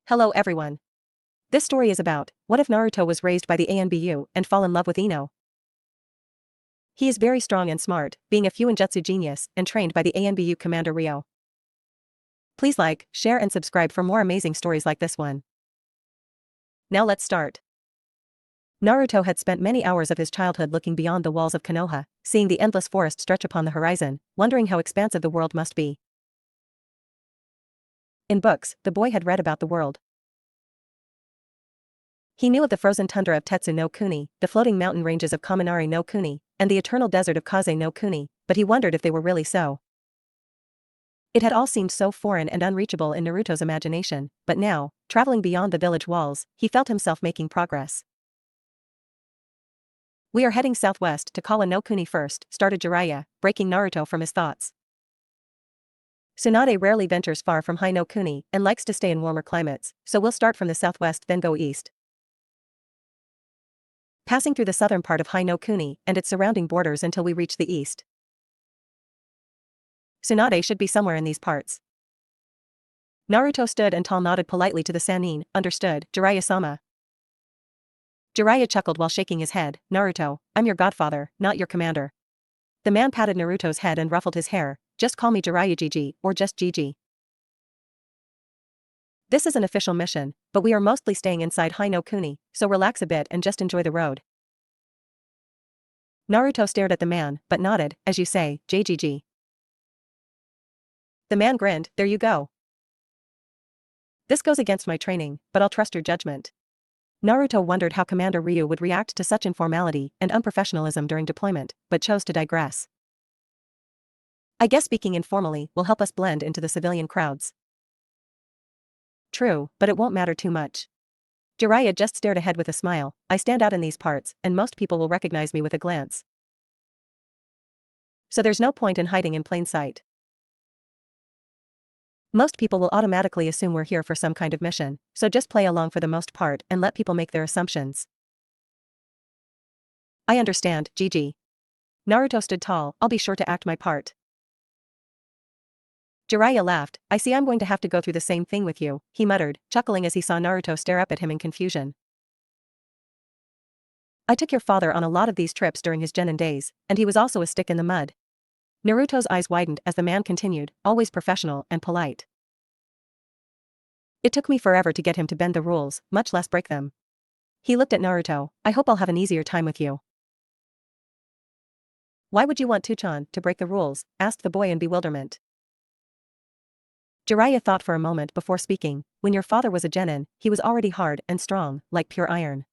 Hello everyone. This story is about, what if Naruto was raised by the ANBU and fall in love with Ino? He is very strong and smart, being a fuinjutsu genius and trained by the ANBU Commander Ryo. Please like, share and subscribe for more amazing stories like this one. Now let's start. Naruto had spent many hours of his childhood looking beyond the walls of Konoha, seeing the endless forest stretch upon the horizon, wondering how expansive the world must be. In books, the boy had read about the world. He knew of the frozen tundra of Tetsu no Kuni, the floating mountain ranges of Kaminari no Kuni, and the eternal desert of Kaze no Kuni, but he wondered if they were really so. It had all seemed so foreign and unreachable in Naruto's imagination, but now, traveling beyond the village walls, he felt himself making progress. We are heading southwest to Kawa no Kuni first, started Jiraiya, breaking Naruto from his thoughts. Tsunade rarely ventures far from High no Kuni and likes to stay in warmer climates, so we'll start from the southwest then go east. Passing through the southern part of High no Kuni and its surrounding borders until we reach the east. Tsunade should be somewhere in these parts. Naruto stood and tall nodded politely to the Sannin, understood, Jiraiya-sama. Jiraiya chuckled while shaking his head, Naruto, I'm your godfather, not your commander. The man patted Naruto's head and ruffled his hair, just call me Jiraiya Gigi, or just Gigi. This is an official mission, but we are mostly staying inside High no Kuni, so relax a bit and just enjoy the road. Naruto stared at the man, but nodded, as you say, JGG. The man grinned, there you go. This goes against my training, but I'll trust your judgment. Naruto wondered how Commander Ryu would react to such informality and unprofessionalism during deployment, but chose to digress. I guess speaking informally will help us blend into the civilian crowds. True, but it won't matter too much. Jiraiya just stared ahead with a smile, I stand out in these parts, and most people will recognize me with a glance. So there's no point in hiding in plain sight. Most people will automatically assume we're here for some kind of mission, so just play along for the most part and let people make their assumptions. I understand, Gigi. Naruto stood tall, I'll be sure to act my part. Jiraiya laughed, I see I'm going to have to go through the same thing with you, he muttered, chuckling as he saw Naruto stare up at him in confusion. I took your father on a lot of these trips during his genin days, and he was also a stick in the mud. Naruto's eyes widened as the man continued, always professional and polite. It took me forever to get him to bend the rules, much less break them. He looked at Naruto, I hope I'll have an easier time with you. Why would you want Tuchan to break the rules? Asked the boy in bewilderment. Jiraiya thought for a moment before speaking, when your father was a genin, he was already hard and strong, like pure iron.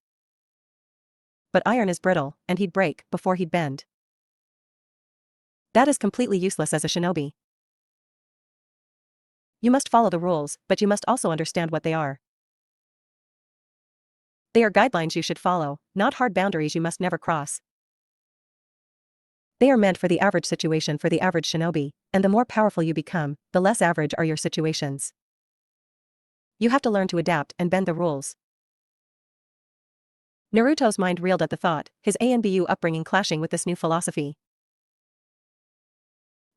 But iron is brittle, and he'd break before he'd bend. That is completely useless as a shinobi. You must follow the rules, but you must also understand what they are. They are guidelines you should follow, not hard boundaries you must never cross. They are meant for the average situation for the average shinobi, and the more powerful you become, the less average are your situations. You have to learn to adapt and bend the rules. Naruto's mind reeled at the thought, his ANBU upbringing clashing with this new philosophy.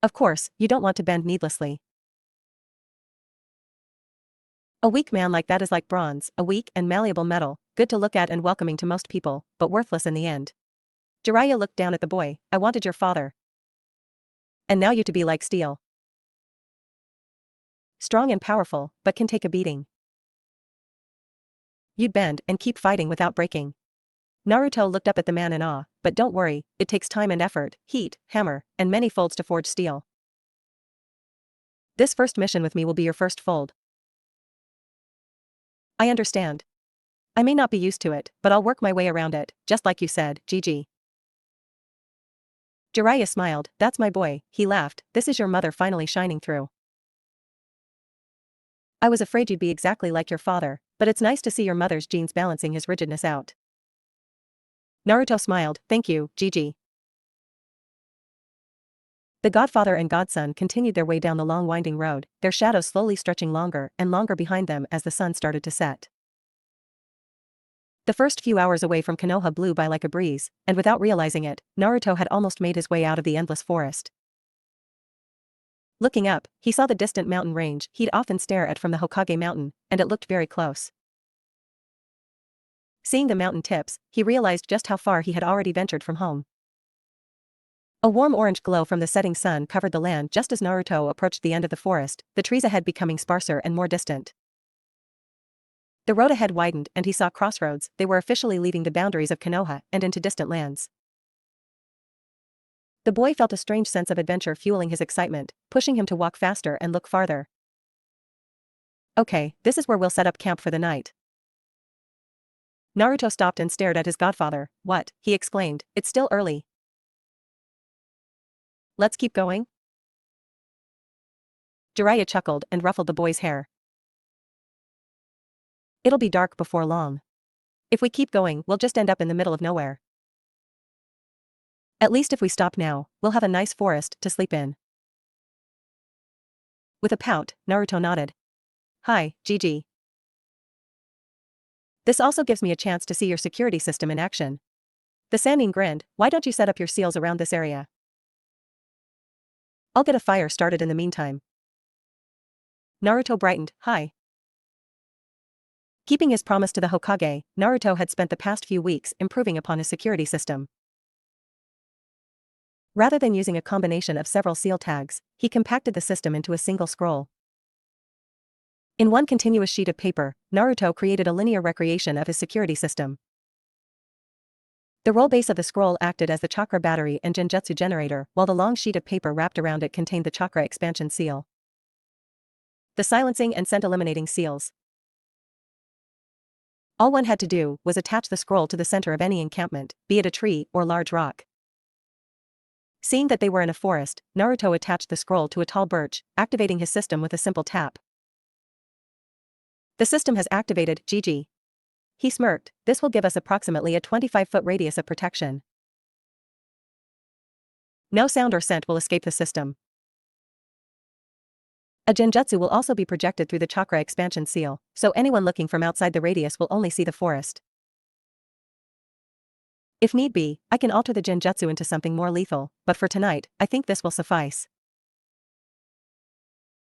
Of course, you don't want to bend needlessly. A weak man like that is like bronze, a weak and malleable metal, good to look at and welcoming to most people, but worthless in the end. Jiraiya looked down at the boy, I wanted your father. And now you to be like steel. Strong and powerful, but can take a beating. You'd bend and keep fighting without breaking. Naruto looked up at the man in awe, but don't worry, it takes time and effort, heat, hammer, and many folds to forge steel. This first mission with me will be your first fold. I understand. I may not be used to it, but I'll work my way around it, just like you said, Gigi. Jiraiya smiled, that's my boy, he laughed, this is your mother finally shining through. I was afraid you'd be exactly like your father, but it's nice to see your mother's genes balancing his rigidness out. Naruto smiled, thank you, Gigi. The godfather and godson continued their way down the long winding road, their shadows slowly stretching longer and longer behind them as the sun started to set. The first few hours away from Konoha blew by like a breeze, and without realizing it, Naruto had almost made his way out of the endless forest. Looking up, he saw the distant mountain range he'd often stare at from the Hokage mountain, and it looked very close. Seeing the mountain tips, he realized just how far he had already ventured from home. A warm orange glow from the setting sun covered the land just as Naruto approached the end of the forest, the trees ahead becoming sparser and more distant. The road ahead widened and he saw crossroads. They were officially leaving the boundaries of Konoha and into distant lands. The boy felt a strange sense of adventure fueling his excitement, pushing him to walk faster and look farther. Okay, this is where we'll set up camp for the night. Naruto stopped and stared at his godfather. What? He exclaimed, it's still early. Let's keep going? Jiraiya chuckled and ruffled the boy's hair. It'll be dark before long. If we keep going, we'll just end up in the middle of nowhere. At least if we stop now, we'll have a nice forest to sleep in. With a pout, Naruto nodded. Hi, Gigi. This also gives me a chance to see your security system in action. The Sannin grinned. Why don't you set up your seals around this area? I'll get a fire started in the meantime. Naruto brightened. Hi. Keeping his promise to the Hokage, Naruto had spent the past few weeks improving upon his security system. Rather than using a combination of several seal tags, he compacted the system into a single scroll. In one continuous sheet of paper, Naruto created a linear recreation of his security system. The roll base of the scroll acted as the chakra battery and genjutsu generator, while the long sheet of paper wrapped around it contained the chakra expansion seal, the silencing and scent eliminating seals. All one had to do was attach the scroll to the center of any encampment, be it a tree or large rock. Seeing that they were in a forest, Naruto attached the scroll to a tall birch, activating his system with a simple tap. The system has activated, Gigi. He smirked. This will give us approximately a 25-foot radius of protection. No sound or scent will escape the system. A genjutsu will also be projected through the chakra expansion seal, so anyone looking from outside the radius will only see the forest. If need be, I can alter the genjutsu into something more lethal, but for tonight, I think this will suffice.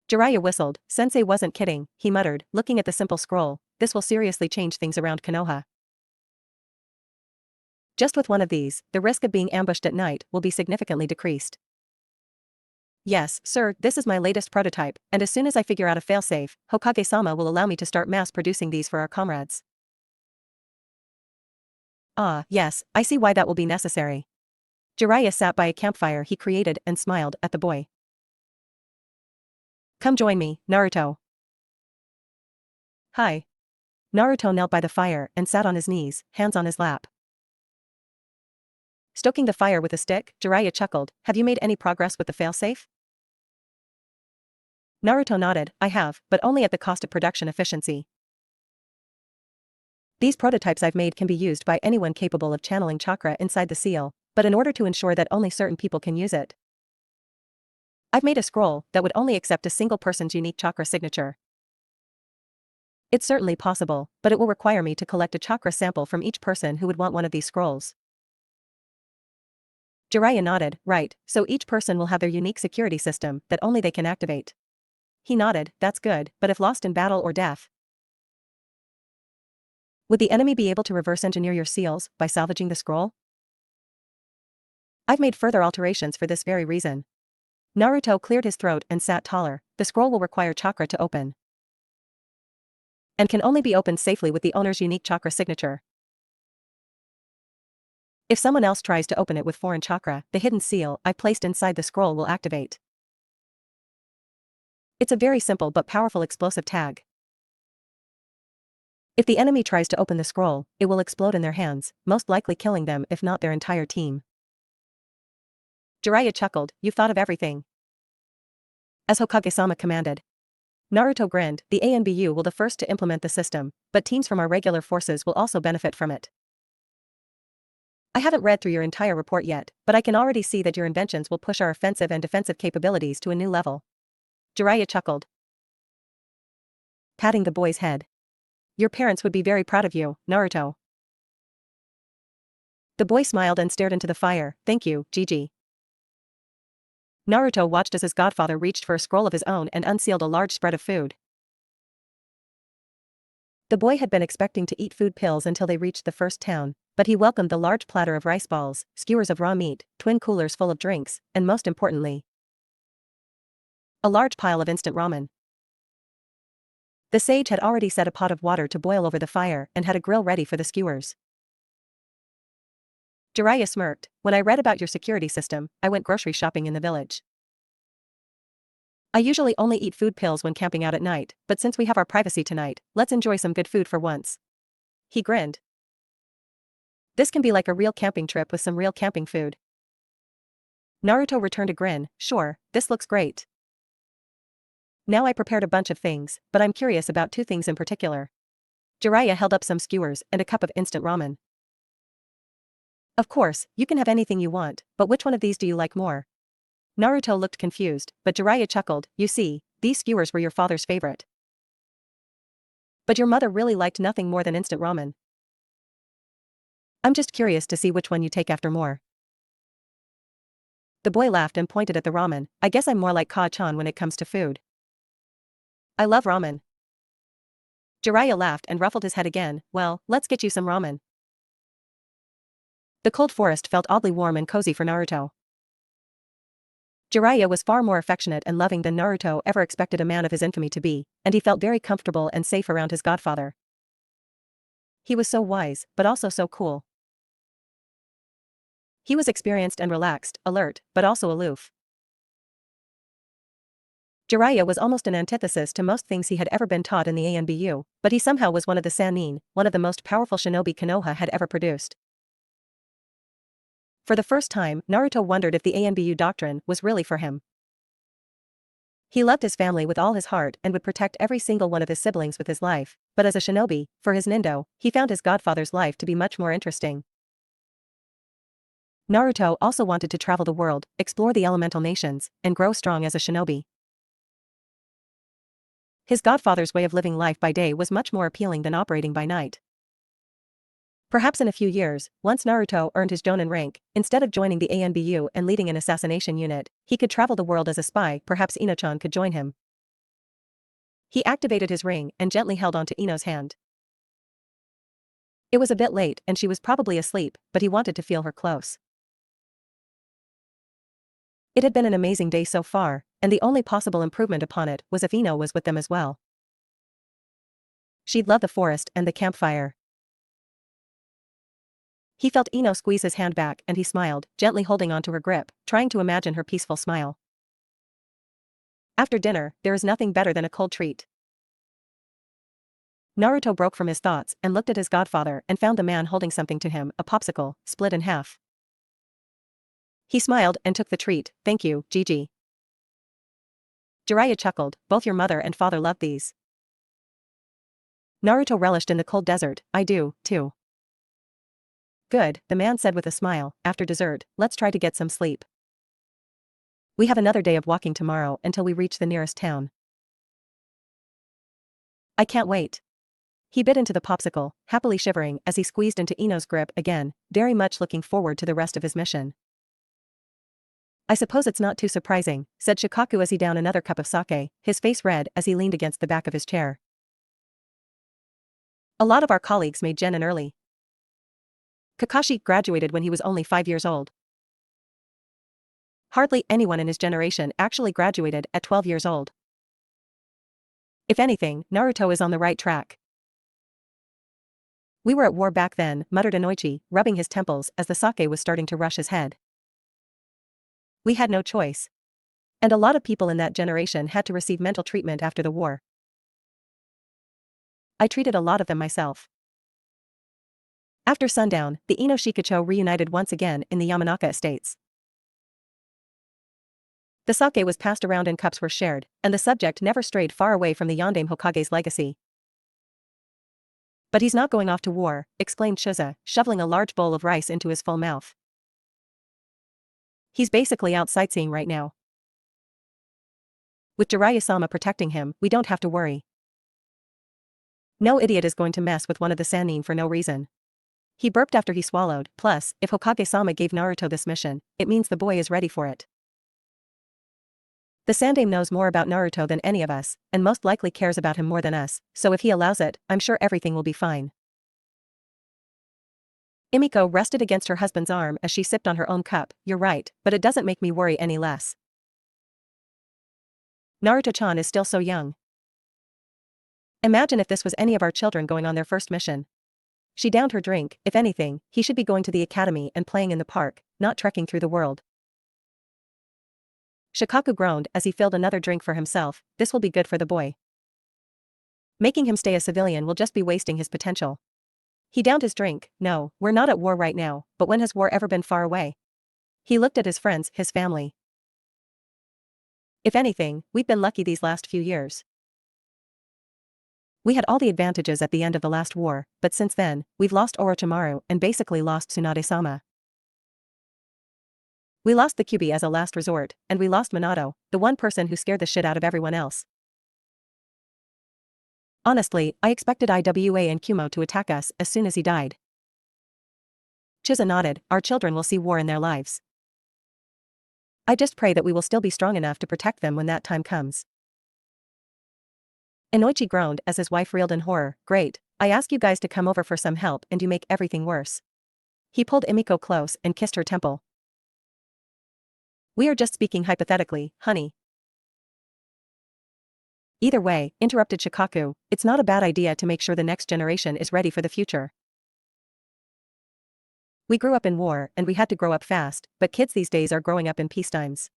Jiraiya whistled. Sensei wasn't kidding, he muttered, looking at the simple scroll. This will seriously change things around Konoha. Just with one of these, the risk of being ambushed at night will be significantly decreased. Yes, sir, this is my latest prototype, and as soon as I figure out a failsafe, Hokage-sama will allow me to start mass-producing these for our comrades. Ah, yes, I see why that will be necessary. Jiraiya sat by a campfire he created and smiled at the boy. Come join me, Naruto. Hi. Naruto knelt by the fire and sat on his knees, hands on his lap. Stoking the fire with a stick, Jiraiya chuckled. Have you made any progress with the failsafe? Naruto nodded. I have, but only at the cost of production efficiency. These prototypes I've made can be used by anyone capable of channeling chakra inside the seal, but in order to ensure that only certain people can use it, I've made a scroll that would only accept a single person's unique chakra signature. It's certainly possible, but it will require me to collect a chakra sample from each person who would want one of these scrolls. Jiraiya nodded. Right, so each person will have their unique security system that only they can activate. He nodded. That's good, but if lost in battle or death, would the enemy be able to reverse engineer your seals by salvaging the scroll? I've made further alterations for this very reason. Naruto cleared his throat and sat taller. The scroll will require chakra to open, and can only be opened safely with the owner's unique chakra signature. If someone else tries to open it with foreign chakra, the hidden seal I placed inside the scroll will activate. It's a very simple but powerful explosive tag. If the enemy tries to open the scroll, it will explode in their hands, most likely killing them if not their entire team. Jiraiya chuckled. You've thought of everything. As Hokage-sama commanded. Naruto grinned. The ANBU will the first to implement the system, but teams from our regular forces will also benefit from it. I haven't read through your entire report yet, but I can already see that your inventions will push our offensive and defensive capabilities to a new level. Jiraiya chuckled, patting the boy's head. Your parents would be very proud of you, Naruto. The boy smiled and stared into the fire. Thank you, Gigi. Naruto watched as his godfather reached for a scroll of his own and unsealed a large spread of food. The boy had been expecting to eat food pills until they reached the first town, but he welcomed the large platter of rice balls, skewers of raw meat, twin coolers full of drinks, and most importantly, a large pile of instant ramen. The sage had already set a pot of water to boil over the fire and had a grill ready for the skewers. Jiraiya smirked. When I read about your security system, I went grocery shopping in the village. I usually only eat food pills when camping out at night, but since we have our privacy tonight, let's enjoy some good food for once. He grinned. This can be like a real camping trip with some real camping food. Naruto returned a grin. Sure, this looks great. Now I prepared a bunch of things, but I'm curious about two things in particular. Jiraiya held up some skewers and a cup of instant ramen. Of course, you can have anything you want, but which one of these do you like more? Naruto looked confused, but Jiraiya chuckled. You see, these skewers were your father's favorite. But your mother really liked nothing more than instant ramen. I'm just curious to see which one you take after more. The boy laughed and pointed at the ramen. I guess I'm more like Ka-chan when it comes to food. I love ramen. Jiraiya laughed and ruffled his head again. Well, let's get you some ramen. The cold forest felt oddly warm and cozy for Naruto. Jiraiya was far more affectionate and loving than Naruto ever expected a man of his infamy to be, and he felt very comfortable and safe around his godfather. He was so wise, but also so cool. He was experienced and relaxed, alert, but also aloof. Jiraiya was almost an antithesis to most things he had ever been taught in the ANBU, but he somehow was one of the Sannin, one of the most powerful shinobi Konoha had ever produced. For the first time, Naruto wondered if the ANBU doctrine was really for him. He loved his family with all his heart and would protect every single one of his siblings with his life, but as a shinobi, for his nindo, he found his godfather's life to be much more interesting. Naruto also wanted to travel the world, explore the elemental nations, and grow strong as a shinobi. His godfather's way of living life by day was much more appealing than operating by night. Perhaps in a few years, once Naruto earned his Jonin rank, instead of joining the ANBU and leading an assassination unit, he could travel the world as a spy. Perhaps Ino-chan could join him. He activated his ring and gently held onto Ino's hand. It was a bit late and she was probably asleep, but he wanted to feel her close. It had been an amazing day so far, and the only possible improvement upon it was if Ino was with them as well. She'd love the forest and the campfire. He felt Ino squeeze his hand back and he smiled, gently holding onto her grip, trying to imagine her peaceful smile. After dinner, there is nothing better than a cold treat. Naruto broke from his thoughts and looked at his godfather and found the man holding something to him, a popsicle, split in half. He smiled and took the treat. Thank you, Gigi. Jiraiya chuckled, both your mother and father love these. Naruto relished in the cold desert. I do, too. Good, the man said with a smile. After dessert, let's try to get some sleep. We have another day of walking tomorrow until we reach the nearest town. I can't wait. He bit into the popsicle, happily shivering as he squeezed into Ino's grip again, very much looking forward to the rest of his mission. I suppose it's not too surprising, said Shikaku as he downed another cup of sake, his face red as he leaned against the back of his chair. A lot of our colleagues made genin early. Kakashi graduated when he was only 5 years old. Hardly anyone in his generation actually graduated at 12 years old. If anything, Naruto is on the right track. We were at war back then, muttered Inoichi, rubbing his temples as the sake was starting to rush his head. We had no choice. And a lot of people in that generation had to receive mental treatment after the war. I treated a lot of them myself. After sundown, the Ino Shikacho reunited once again in the Yamanaka estates. The sake was passed around and cups were shared, and the subject never strayed far away from the Yondaime Hokage's legacy. But he's not going off to war, exclaimed Shuza, shoveling a large bowl of rice into his full mouth. He's basically out sightseeing right now. With Jiraiya-sama protecting him, we don't have to worry. No idiot is going to mess with one of the Sannin for no reason. He burped after he swallowed, plus, if Hokage-sama gave Naruto this mission, it means the boy is ready for it. The Sandaime knows more about Naruto than any of us, and most likely cares about him more than us, so if he allows it, I'm sure everything will be fine. Emiko rested against her husband's arm as she sipped on her own cup. You're right, but it doesn't make me worry any less. Naruto-chan is still so young. Imagine if this was any of our children going on their first mission. She downed her drink. If anything, he should be going to the academy and playing in the park, not trekking through the world. Shikaku groaned as he filled another drink for himself. This will be good for the boy. Making him stay a civilian will just be wasting his potential. He downed his drink. No, we're not at war right now, but when has war ever been far away? He looked at his friends, his family. If anything, we've been lucky these last few years. We had all the advantages at the end of the last war, but since then, we've lost Orochimaru and basically lost Tsunade-sama. We lost the Kyuubi as a last resort, and we lost Minato, the one person who scared the shit out of everyone else. Honestly, I expected Iwa and Kumo to attack us as soon as he died. Chiza nodded. Our children will see war in their lives. I just pray that we will still be strong enough to protect them when that time comes. Inoichi groaned as his wife reeled in horror. Great, I ask you guys to come over for some help and you make everything worse. He pulled Emiko close and kissed her temple. We are just speaking hypothetically, honey. Either way, interrupted Shikaku, it's not a bad idea to make sure the next generation is ready for the future. We grew up in war and we had to grow up fast, but kids these days are growing up in peacetimes.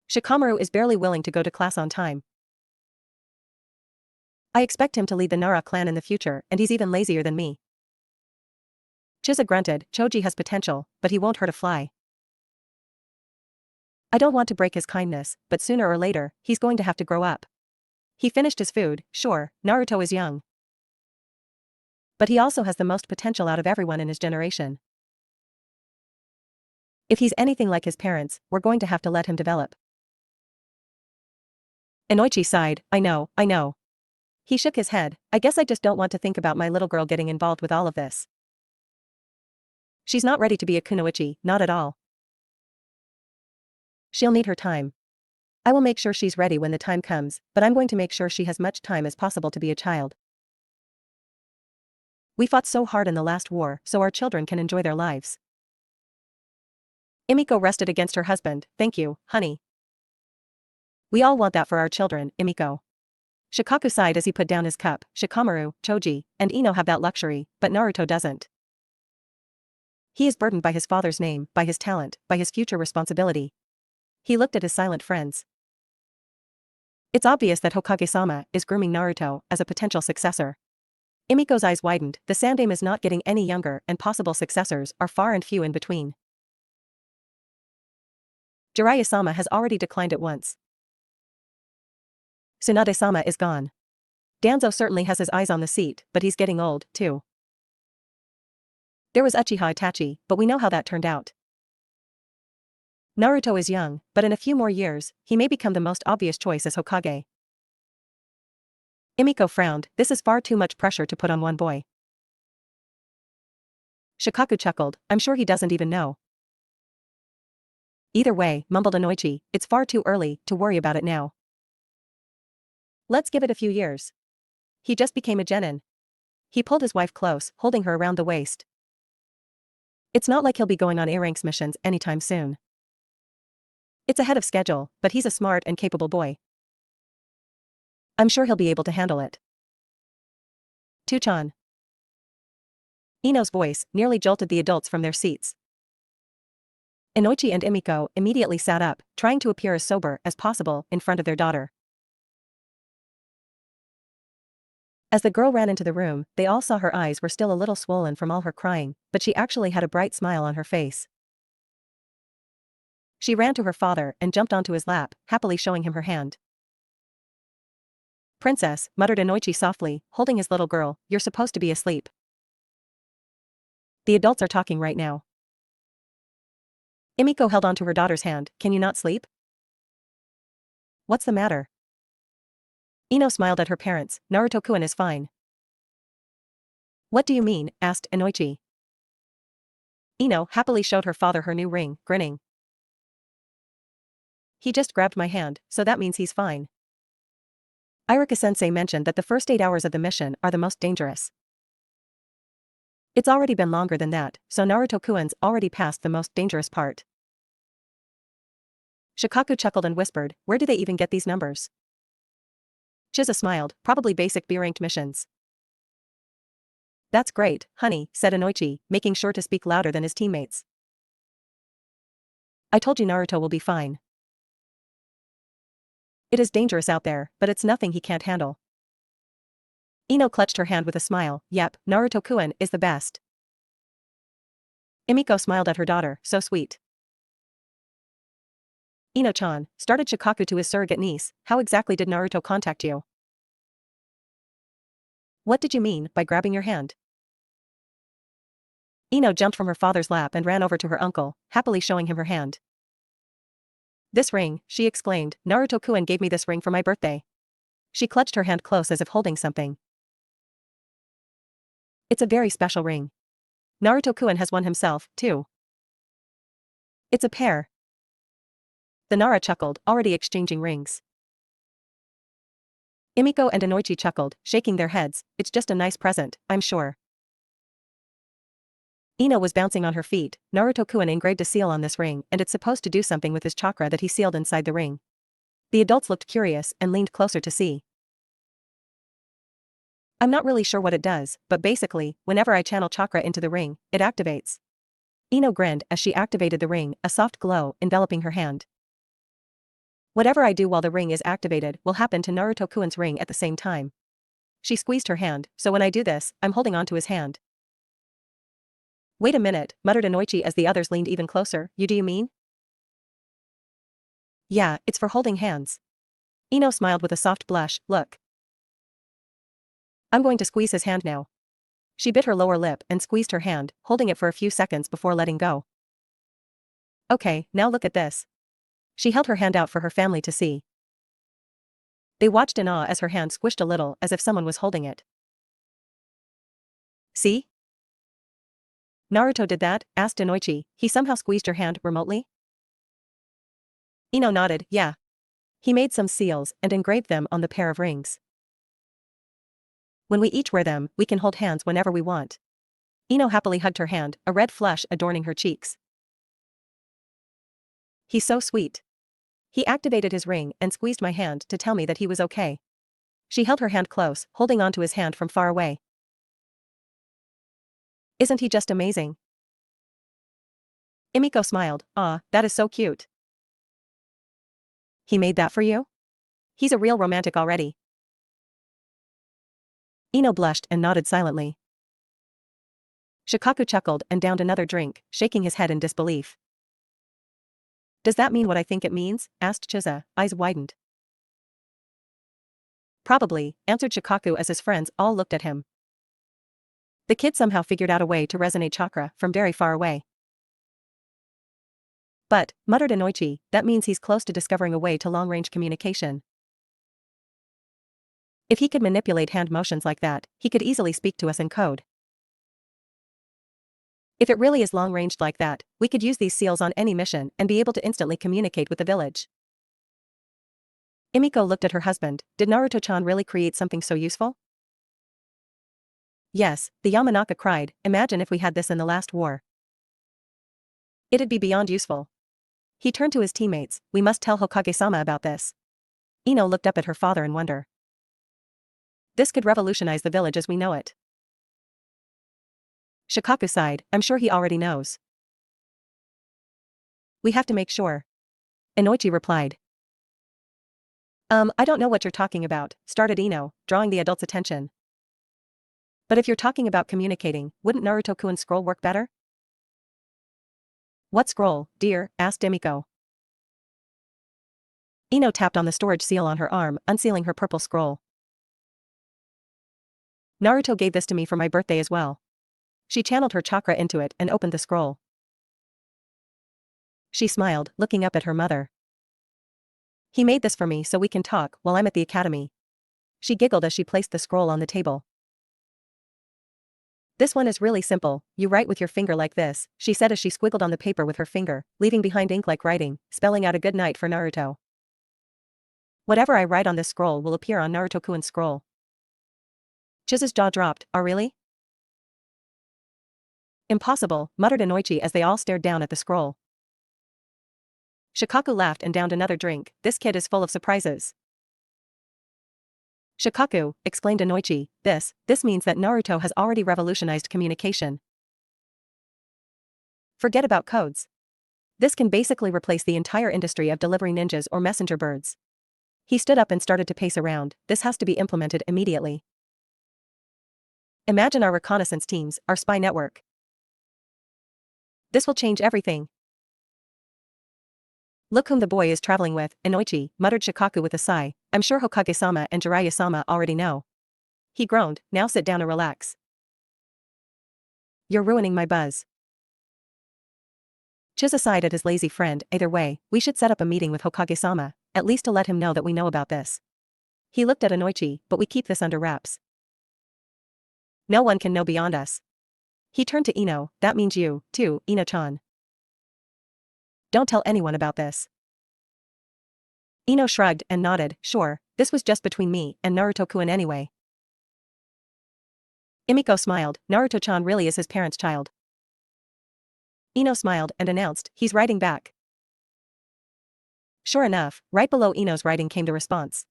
Shikamaru is barely willing to go to class on time. I expect him to lead the Nara clan in the future, and he's even lazier than me. Chiza grunted. Choji has potential, but he won't hurt a fly. I don't want to break his kindness, but sooner or later, he's going to have to grow up. He finished his food. Sure, Naruto is young. But he also has the most potential out of everyone in his generation. If he's anything like his parents, we're going to have to let him develop. Inoichi sighed. I know. He shook his head. I guess I just don't want to think about my little girl getting involved with all of this. She's not ready to be a kunoichi, not at all. She'll need her time. I will make sure she's ready when the time comes, but I'm going to make sure she has much time as possible to be a child. We fought so hard in the last war, so our children can enjoy their lives. Emiko rested against her husband. Thank you, honey. We all want that for our children, Emiko. Shikaku sighed as he put down his cup. Shikamaru, Choji, and Ino have that luxury, but Naruto doesn't. He is burdened by his father's name, by his talent, by his future responsibility. He looked at his silent friends. It's obvious that Hokage-sama is grooming Naruto as a potential successor. Emiko's eyes widened. The Sandaime is not getting any younger and possible successors are far and few in between. Jiraiya-sama has already declined it once. Tsunade-sama is gone. Danzo certainly has his eyes on the seat, but he's getting old, too. There was Uchiha Itachi, but we know how that turned out. Naruto is young, but in a few more years, he may become the most obvious choice as Hokage. Emiko frowned. This is far too much pressure to put on one boy. Shikaku chuckled. I'm sure he doesn't even know. Either way, mumbled Inoichi, it's far too early to worry about it now. Let's give it a few years. He just became a genin. He pulled his wife close, holding her around the waist. It's not like he'll be going on A-ranks missions anytime soon. It's ahead of schedule, but he's a smart and capable boy. I'm sure he'll be able to handle it. Tuchan. Ino's voice nearly jolted the adults from their seats. Inoichi and Emiko immediately sat up, trying to appear as sober as possible in front of their daughter. As the girl ran into the room, they all saw her eyes were still a little swollen from all her crying, but she actually had a bright smile on her face. She ran to her father and jumped onto his lap, happily showing him her hand. Princess, muttered Inoichi softly, holding his little girl, you're supposed to be asleep. The adults are talking right now. Emiko held onto her daughter's hand. Can you not sleep? What's the matter? Ino smiled at her parents. Naruto-kun is fine. What do you mean? Asked Inoichi. Ino happily showed her father her new ring, grinning. He just grabbed my hand, so that means he's fine. Irika-sensei mentioned that the first 8 hours of the mission are the most dangerous. It's already been longer than that, so Naruto-kuen's already passed the most dangerous part. Shikaku chuckled and whispered, where do they even get these numbers? Chiza smiled, probably basic B-ranked missions. That's great, honey, said Inoichi, making sure to speak louder than his teammates. I told you Naruto will be fine. It is dangerous out there, but it's nothing he can't handle. Ino clutched her hand with a smile, yep, Naruto-kun is the best. Emiko smiled at her daughter, so sweet. Ino-chan, started Shikaku to his surrogate niece, how exactly did Naruto contact you? What did you mean by grabbing your hand? Ino jumped from her father's lap and ran over to her uncle, happily showing him her hand. This ring, she exclaimed, Naruto-kun gave me this ring for my birthday. She clutched her hand close as if holding something. It's a very special ring. Naruto-kun has one himself, too. It's a pair. The Nara chuckled, already exchanging rings. Emiko and Inoichi chuckled, shaking their heads, it's just a nice present, I'm sure. Ino was bouncing on her feet, Naruto-kun engraved a seal on this ring and it's supposed to do something with his chakra that he sealed inside the ring. The adults looked curious and leaned closer to see. I'm not really sure what it does, but basically, whenever I channel chakra into the ring, it activates. Ino grinned as she activated the ring, a soft glow enveloping her hand. Whatever I do while the ring is activated will happen to Naruto-kun's ring at the same time. She squeezed her hand, so when I do this, I'm holding onto his hand. Wait a minute, muttered Inoichi as the others leaned even closer, do you mean? Yeah, it's for holding hands. Ino smiled with a soft blush, look. I'm going to squeeze his hand now. She bit her lower lip and squeezed her hand, holding it for a few seconds before letting go. Okay, now look at this. She held her hand out for her family to see. They watched in awe as her hand squished a little as if someone was holding it. See? Naruto did that? Asked Inoichi. He somehow squeezed her hand remotely? Ino nodded, yeah. He made some seals and engraved them on the pair of rings. When we each wear them, we can hold hands whenever we want. Ino happily hugged her hand, a red flush adorning her cheeks. He's so sweet. He activated his ring and squeezed my hand to tell me that he was okay. She held her hand close, holding onto his hand from far away. Isn't he just amazing? Emiko smiled, ah, that is so cute. He made that for you? He's a real romantic already. Ino blushed and nodded silently. Shikaku chuckled and downed another drink, shaking his head in disbelief. Does that mean what I think it means? Asked Chiza, eyes widened. Probably, answered Shikaku as his friends all looked at him. The kid somehow figured out a way to resonate chakra from very far away. But, muttered Inoichi, that means he's close to discovering a way to long-range communication. If he could manipulate hand motions like that, he could easily speak to us in code. If it really is long-ranged like that, we could use these seals on any mission and be able to instantly communicate with the village. Emiko looked at her husband, did Naruto-chan really create something so useful? Yes, the Yamanaka cried, imagine if we had this in the last war. It'd be beyond useful. He turned to his teammates, we must tell Hokage-sama about this. Ino looked up at her father in wonder. This could revolutionize the village as we know it. Shikaku sighed, I'm sure he already knows. We have to make sure. Inoichi replied. I don't know what you're talking about, started Ino, drawing the adults' attention. But if you're talking about communicating, wouldn't Naruto-kun's scroll work better? What scroll, dear? Asked Emiko. Ino tapped on the storage seal on her arm, unsealing her purple scroll. Naruto gave this to me for my birthday as well. She channeled her chakra into it and opened the scroll. She smiled, looking up at her mother. He made this for me so we can talk while I'm at the academy. She giggled as she placed the scroll on the table. This one is really simple, you write with your finger like this, she said as she squiggled on the paper with her finger, leaving behind ink like writing, spelling out a good night for Naruto. Whatever I write on this scroll will appear on Naruto-kun's scroll. Chizu's jaw dropped, oh really? Impossible, muttered Inoichi as they all stared down at the scroll. Shikaku laughed and downed another drink, this kid is full of surprises. Shikaku, explained Inoichi, this means that Naruto has already revolutionized communication. Forget about codes. This can basically replace the entire industry of delivering ninjas or messenger birds. He stood up and started to pace around, this has to be implemented immediately. Imagine our reconnaissance teams, our spy network. This will change everything. Look whom the boy is traveling with, Inoichi, muttered Shikaku with a sigh, I'm sure Hokage-sama and Jiraiya-sama already know. He groaned, now sit down and relax. You're ruining my buzz. Chizu sighed at his lazy friend, either way, we should set up a meeting with Hokage-sama, at least to let him know that we know about this. He looked at Inoichi, but we keep this under wraps. No one can know beyond us. He turned to Ino, that means you, too, Ino-chan. Don't tell anyone about this. Ino shrugged and nodded, sure, this was just between me and Naruto-kun anyway. Emiko smiled, Naruto-chan really is his parents' child. Ino smiled and announced, he's writing back. Sure enough, right below Ino's writing came the response.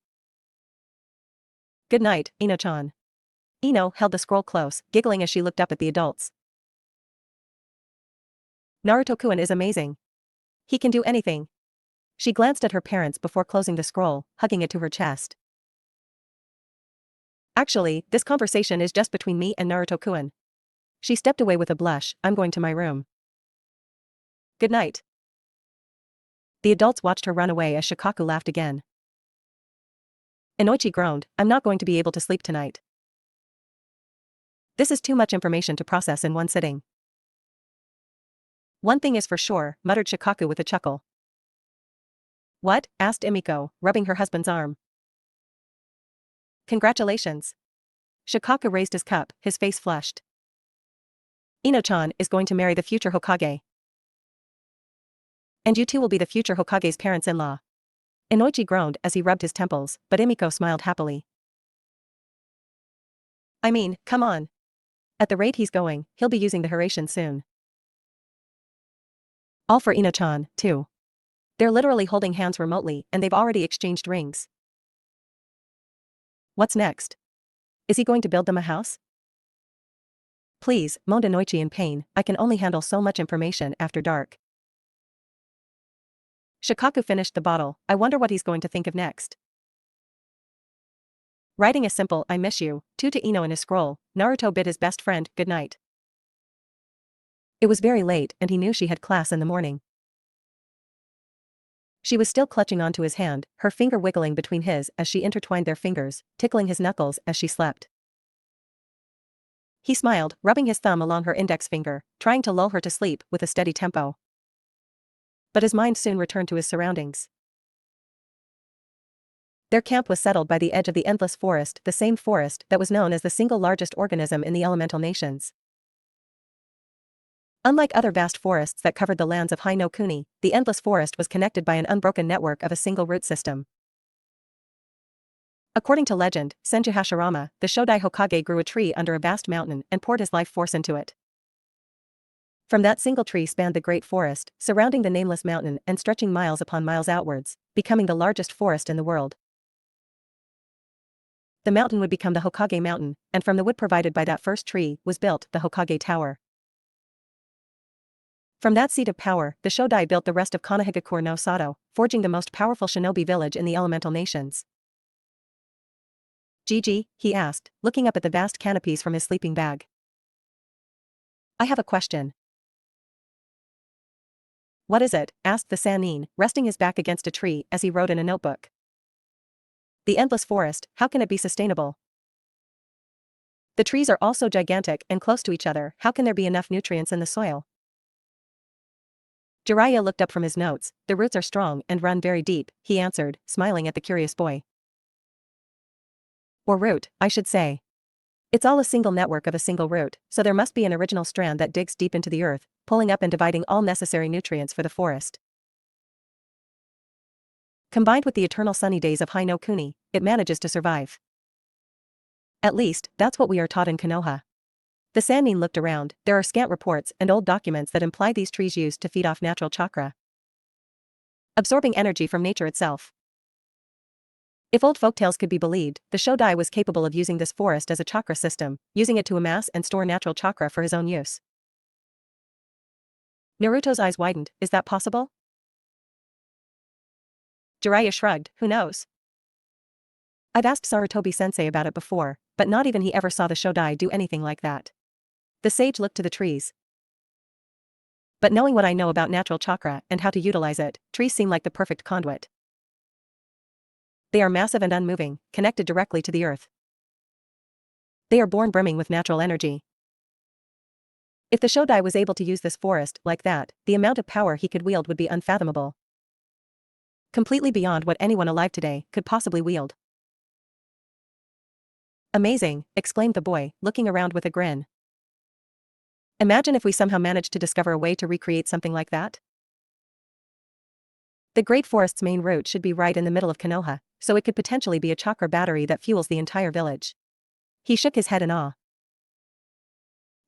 Good night, Ino-chan. Ino held the scroll close, giggling as she looked up at the adults. Naruto-kun is amazing. He can do anything. She glanced at her parents before closing the scroll, hugging it to her chest. Actually, this conversation is just between me and Naruto-kun. She stepped away with a blush, I'm going to my room. Good night. The adults watched her run away as Shikaku laughed again. Inoichi groaned, I'm not going to be able to sleep tonight. This is too much information to process in one sitting. One thing is for sure, muttered Shikaku with a chuckle. What? Asked Emiko, rubbing her husband's arm. Congratulations. Shikaku raised his cup, his face flushed. Ino-chan is going to marry the future Hokage. And you two will be the future Hokage's parents-in-law. Inoichi groaned as he rubbed his temples, but Emiko smiled happily. I mean, come on. At the rate he's going, he'll be using the Hiraishin soon. All for Ino-chan, too. They're literally holding hands remotely and they've already exchanged rings. What's next? Is he going to build them a house? Please, moaned Inoichi in pain, I can only handle so much information after dark. Shikaku finished the bottle, I wonder what he's going to think of next. Writing a simple, I miss you, to Ino in his scroll, Naruto bid his best friend good night. It was very late and he knew she had class in the morning. She was still clutching onto his hand, her finger wiggling between his as she intertwined their fingers, tickling his knuckles as she slept. He smiled, rubbing his thumb along her index finger, trying to lull her to sleep with a steady tempo. But his mind soon returned to his surroundings. Their camp was settled by the edge of the endless forest, the same forest that was known as the single largest organism in the elemental nations. Unlike other vast forests that covered the lands of Hai no Kuni, the endless forest was connected by an unbroken network of a single root system. According to legend, Senju Hashirama, the Shodai Hokage grew a tree under a vast mountain and poured his life force into it. From that single tree spanned the great forest, surrounding the nameless mountain and stretching miles upon miles outwards, becoming the largest forest in the world. The mountain would become the Hokage Mountain, and from the wood provided by that first tree was built the Hokage Tower. From that seat of power, the Shodai built the rest of Konohagakure no Sato, forging the most powerful shinobi village in the elemental nations. Gigi, he asked, looking up at the vast canopies from his sleeping bag. I have a question. What is it? Asked the Sannin, resting his back against a tree as he wrote in a notebook. The endless forest, how can it be sustainable? The trees are all so gigantic and close to each other, how can there be enough nutrients in the soil? Jiraiya looked up from his notes, the roots are strong and run very deep, he answered, smiling at the curious boy. Or root, I should say. It's all a single network of a single root, so there must be an original strand that digs deep into the earth, pulling up and dividing all necessary nutrients for the forest. Combined with the eternal sunny days of Hino Kuni, it manages to survive. At least, that's what we are taught in Konoha. The Sannin looked around. There are scant reports and old documents that imply these trees used to feed off natural chakra, absorbing energy from nature itself. If old folktales could be believed, the Shodai was capable of using this forest as a chakra system, using it to amass and store natural chakra for his own use. Naruto's eyes widened. Is that possible? Jiraiya shrugged. Who knows? I've asked Sarutobi-sensei about it before, but not even he ever saw the Shodai do anything like that. The sage looked to the trees. But knowing what I know about natural chakra and how to utilize it, trees seem like the perfect conduit. They are massive and unmoving, connected directly to the earth. They are born brimming with natural energy. If the Shodai was able to use this forest like that, the amount of power he could wield would be unfathomable. Completely beyond what anyone alive today could possibly wield. Amazing, exclaimed the boy, looking around with a grin. Imagine if we somehow managed to discover a way to recreate something like that. The Great Forest's main route should be right in the middle of Konoha, so it could potentially be a chakra battery that fuels the entire village. He shook his head in awe.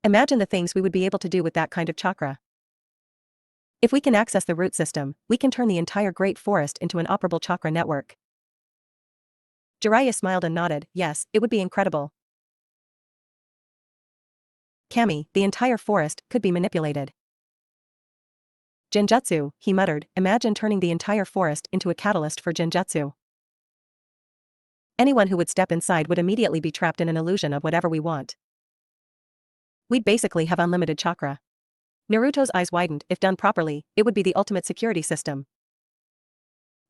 Imagine the things we would be able to do with that kind of chakra. If we can access the root system, we can turn the entire Great Forest into an operable chakra network. Jiraiya smiled and nodded. Yes, it would be incredible. Kami, the entire forest could be manipulated. Genjutsu, he muttered, imagine turning the entire forest into a catalyst for genjutsu. Anyone who would step inside would immediately be trapped in an illusion of whatever we want. We'd basically have unlimited chakra. Naruto's eyes widened. If done properly, it would be the ultimate security system.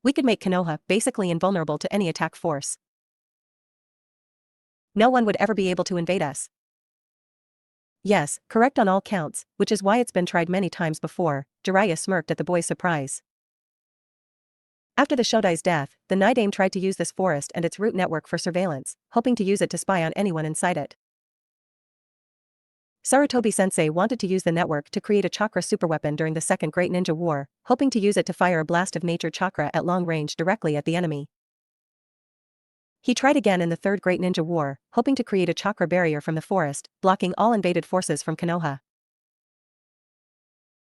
We could make Konoha basically invulnerable to any attack force. No one would ever be able to invade us. Yes, correct on all counts, which is why it's been tried many times before. Jiraiya smirked at the boy's surprise. After the Shodai's death, the Nidaime tried to use this forest and its root network for surveillance, hoping to use it to spy on anyone inside it. Sarutobi-sensei wanted to use the network to create a chakra superweapon during the Second Great Ninja War, hoping to use it to fire a blast of nature chakra at long range directly at the enemy. He tried again in the Third Great Ninja War, hoping to create a chakra barrier from the forest, blocking all invaded forces from Konoha.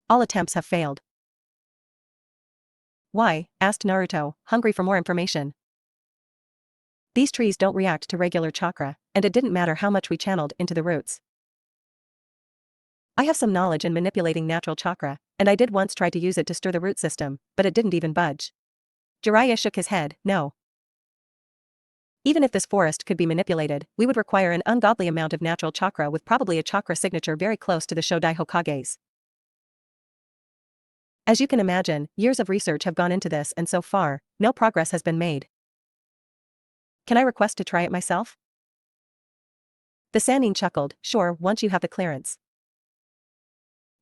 All attempts have failed. Why? Asked Naruto, hungry for more information. These trees don't react to regular chakra, and it didn't matter how much we channeled into the roots. I have some knowledge in manipulating natural chakra, and I did once try to use it to stir the root system, but it didn't even budge. Jiraiya shook his head. No. Even if this forest could be manipulated, we would require an ungodly amount of natural chakra with probably a chakra signature very close to the Shodai Hokage's. As you can imagine, years of research have gone into this and so far, no progress has been made. Can I request to try it myself? The Sannin chuckled. Sure, once you have the clearance.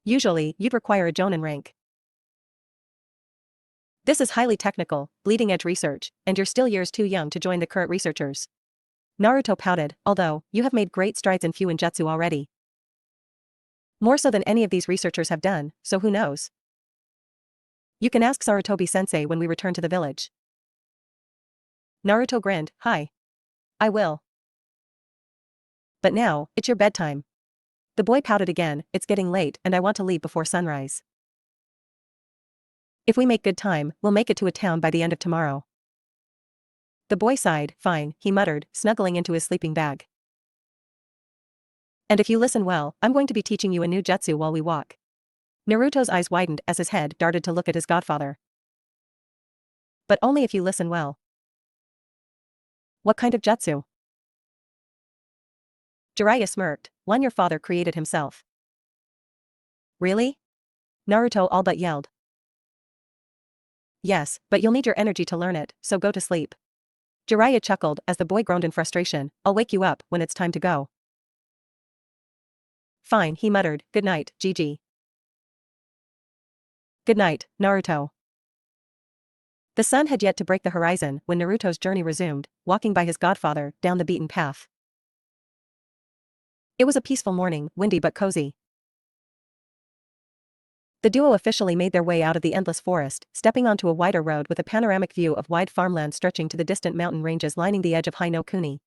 Usually, you'd require a Jonin rank. This is highly technical, bleeding-edge research, and you're still years too young to join the current researchers. Naruto pouted, although, you have made great strides in fuinjutsu already. More so than any of these researchers have done, so who knows? You can ask Sarutobi-sensei when we return to the village. Naruto grinned. Hi. I will. But now, it's your bedtime. The boy pouted again. It's getting late and I want to leave before sunrise. If we make good time, we'll make it to a town by the end of tomorrow. The boy sighed. Fine, he muttered, snuggling into his sleeping bag. And if you listen well, I'm going to be teaching you a new jutsu while we walk. Naruto's eyes widened as his head darted to look at his godfather. But only if you listen well. What kind of jutsu? Jiraiya smirked. One your father created himself. Really? Naruto all but yelled. Yes, but you'll need your energy to learn it, so go to sleep. Jiraiya chuckled as the boy groaned in frustration. I'll wake you up when it's time to go. Fine, he muttered. Good night, Gigi. Good night, Naruto. The sun had yet to break the horizon when Naruto's journey resumed, walking by his godfather down the beaten path. It was a peaceful morning, windy but cozy. The duo officially made their way out of the endless forest, stepping onto a wider road with a panoramic view of wide farmland stretching to the distant mountain ranges lining the edge of Hino Kuni.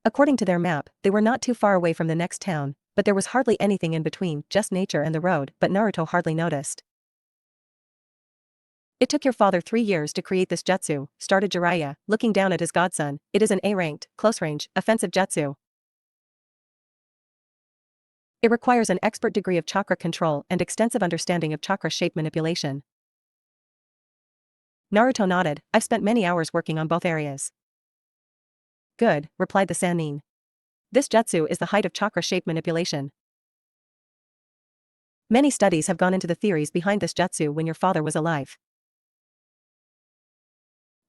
According to their map, they were not too far away from the next town, but there was hardly anything in between, just nature and the road, but Naruto hardly noticed. It took your father 3 years to create this jutsu, started Jiraiya, looking down at his godson. It is an A-ranked, close-range, offensive jutsu. It requires an expert degree of chakra control and extensive understanding of chakra shape manipulation. Naruto nodded. I've spent many hours working on both areas. Good, replied the Sannin. This jutsu is the height of chakra shape manipulation. Many studies have gone into the theories behind this jutsu when your father was alive.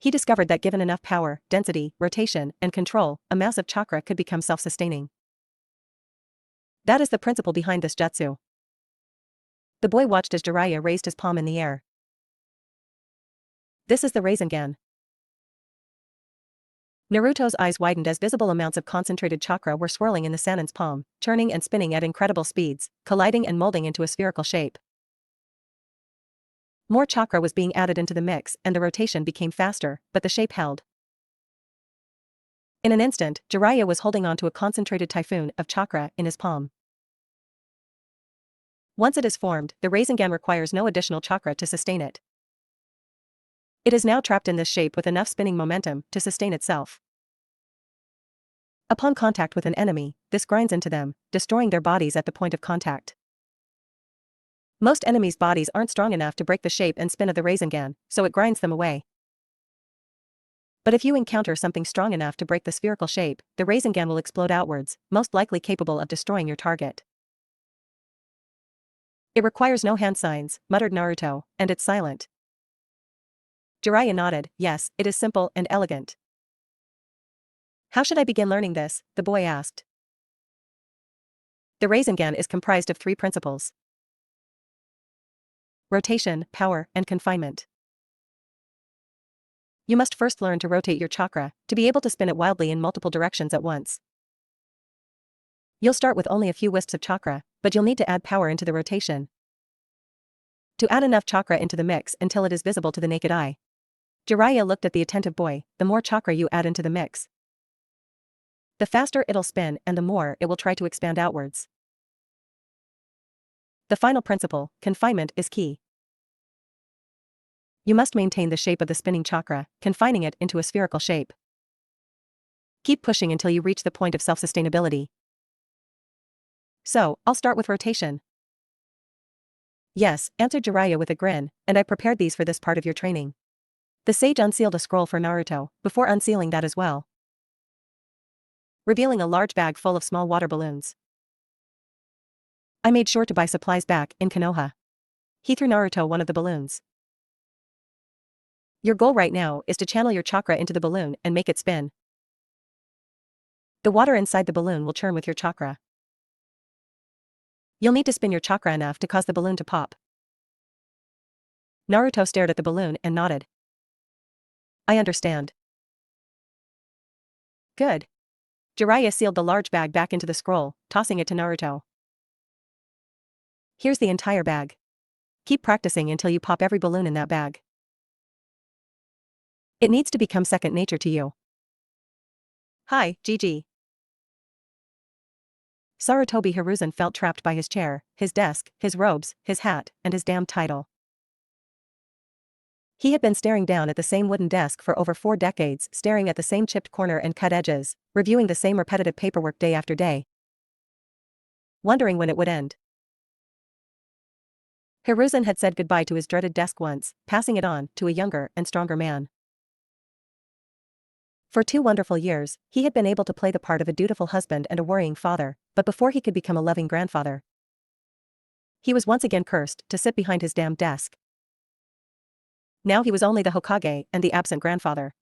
He discovered that given enough power, density, rotation, and control, a massive chakra could become self-sustaining. That is the principle behind this jutsu. The boy watched as Jiraiya raised his palm in the air. This is the Rasengan. Naruto's eyes widened as visible amounts of concentrated chakra were swirling in the Sannin's palm, churning and spinning at incredible speeds, colliding and molding into a spherical shape. More chakra was being added into the mix and the rotation became faster, but the shape held. In an instant, Jiraiya was holding onto a concentrated typhoon of chakra in his palm. Once it is formed, the Rasengan requires no additional chakra to sustain it. It is now trapped in this shape with enough spinning momentum to sustain itself. Upon contact with an enemy, this grinds into them, destroying their bodies at the point of contact. Most enemies' bodies aren't strong enough to break the shape and spin of the Rasengan, so it grinds them away. But if you encounter something strong enough to break the spherical shape, the Rasengan will explode outwards, most likely capable of destroying your target. It requires no hand signs, muttered Naruto, and it's silent. Jiraiya nodded. Yes, it is simple and elegant. How should I begin learning this? The boy asked. The Rasengan is comprised of 3 principles: rotation, power, and confinement. You must first learn to rotate your chakra, to be able to spin it wildly in multiple directions at once. You'll start with only a few wisps of chakra, but you'll need to add power into the rotation. To add enough chakra into the mix until it is visible to the naked eye. Jiraiya looked at the attentive boy. The more chakra you add into the mix, the faster it'll spin and the more it will try to expand outwards. The final principle, confinement, is key. You must maintain the shape of the spinning chakra, confining it into a spherical shape. Keep pushing until you reach the point of self-sustainability. So, I'll start with rotation. Yes, answered Jiraiya with a grin, and I prepared these for this part of your training. The sage unsealed a scroll for Naruto, before unsealing that as well, revealing a large bag full of small water balloons. I made sure to buy supplies back in Konoha. He threw Naruto one of the balloons. Your goal right now is to channel your chakra into the balloon and make it spin. The water inside the balloon will churn with your chakra. You'll need to spin your chakra enough to cause the balloon to pop. Naruto stared at the balloon and nodded. I understand. Good. Jiraiya sealed the large bag back into the scroll, tossing it to Naruto. Here's the entire bag. Keep practicing until you pop every balloon in that bag. It needs to become second nature to you. Hi, Gigi. Sarutobi Hiruzen felt trapped by his chair, his desk, his robes, his hat, and his damned title. He had been staring down at the same wooden desk for over 4 decades, staring at the same chipped corner and cut edges, reviewing the same repetitive paperwork day after day, wondering when it would end. Hiruzen had said goodbye to his dreaded desk once, passing it on to a younger and stronger man. For 2 wonderful years, he had been able to play the part of a dutiful husband and a worrying father, but before he could become a loving grandfather, he was once again cursed to sit behind his damned desk. Now he was only the Hokage and the absent grandfather.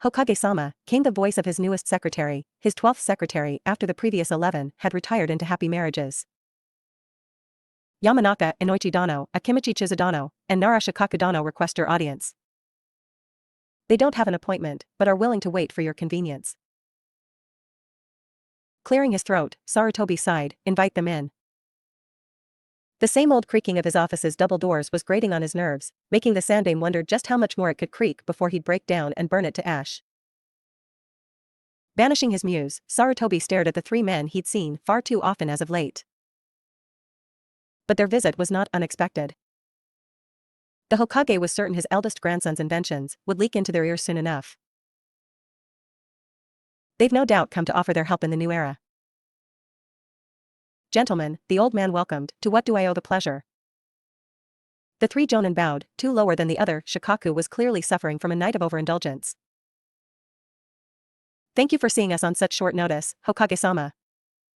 Hokage-sama, came the voice of his newest secretary. His 12th secretary after the previous 11 had retired into happy marriages. Yamanaka, Inoichi Dano, Akimichi Chizudano, and Narashikaku Dano request your audience. They don't have an appointment, but are willing to wait for your convenience. Clearing his throat, Sarutobi sighed, invite them in. The same old creaking of his office's double doors was grating on his nerves, making the Sandame wonder just how much more it could creak before he'd break down and burn it to ash. Banishing his muse, Sarutobi stared at the three men he'd seen far too often as of late. But their visit was not unexpected. The Hokage was certain his eldest grandson's inventions would leak into their ears soon enough. They've no doubt come to offer their help in the new era. Gentlemen, the old man welcomed, to what do I owe the pleasure? The three jonin bowed, two lower than the other. Shikaku was clearly suffering from a night of overindulgence. Thank you for seeing us on such short notice, Hokage-sama.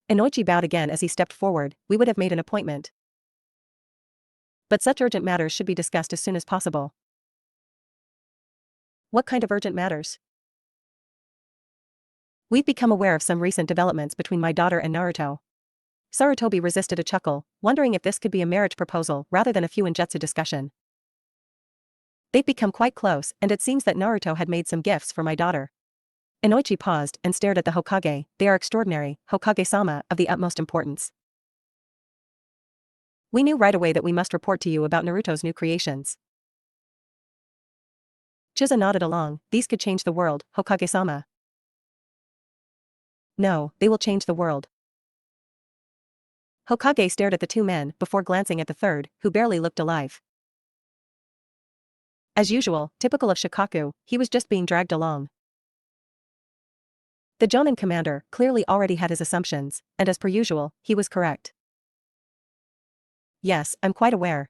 Inoichi bowed again as he stepped forward. We would have made an appointment. But such urgent matters should be discussed as soon as possible. What kind of urgent matters? We've become aware of some recent developments between my daughter and Naruto. Sarutobi resisted a chuckle, wondering if this could be a marriage proposal rather than a fuinjutsu discussion. They've become quite close, and it seems that Naruto had made some gifts for my daughter. Inoichi paused and stared at the Hokage. They are extraordinary, Hokage-sama, of the utmost importance. We knew right away that we must report to you about Naruto's new creations. Chiza nodded along. These could change the world, Hokage-sama. No, they will change the world. Hokage stared at the two men before glancing at the third, who barely looked alive. As usual, typical of Shikaku, he was just being dragged along. The Jonin commander clearly already had his assumptions, and as per usual, he was correct. Yes, I'm quite aware.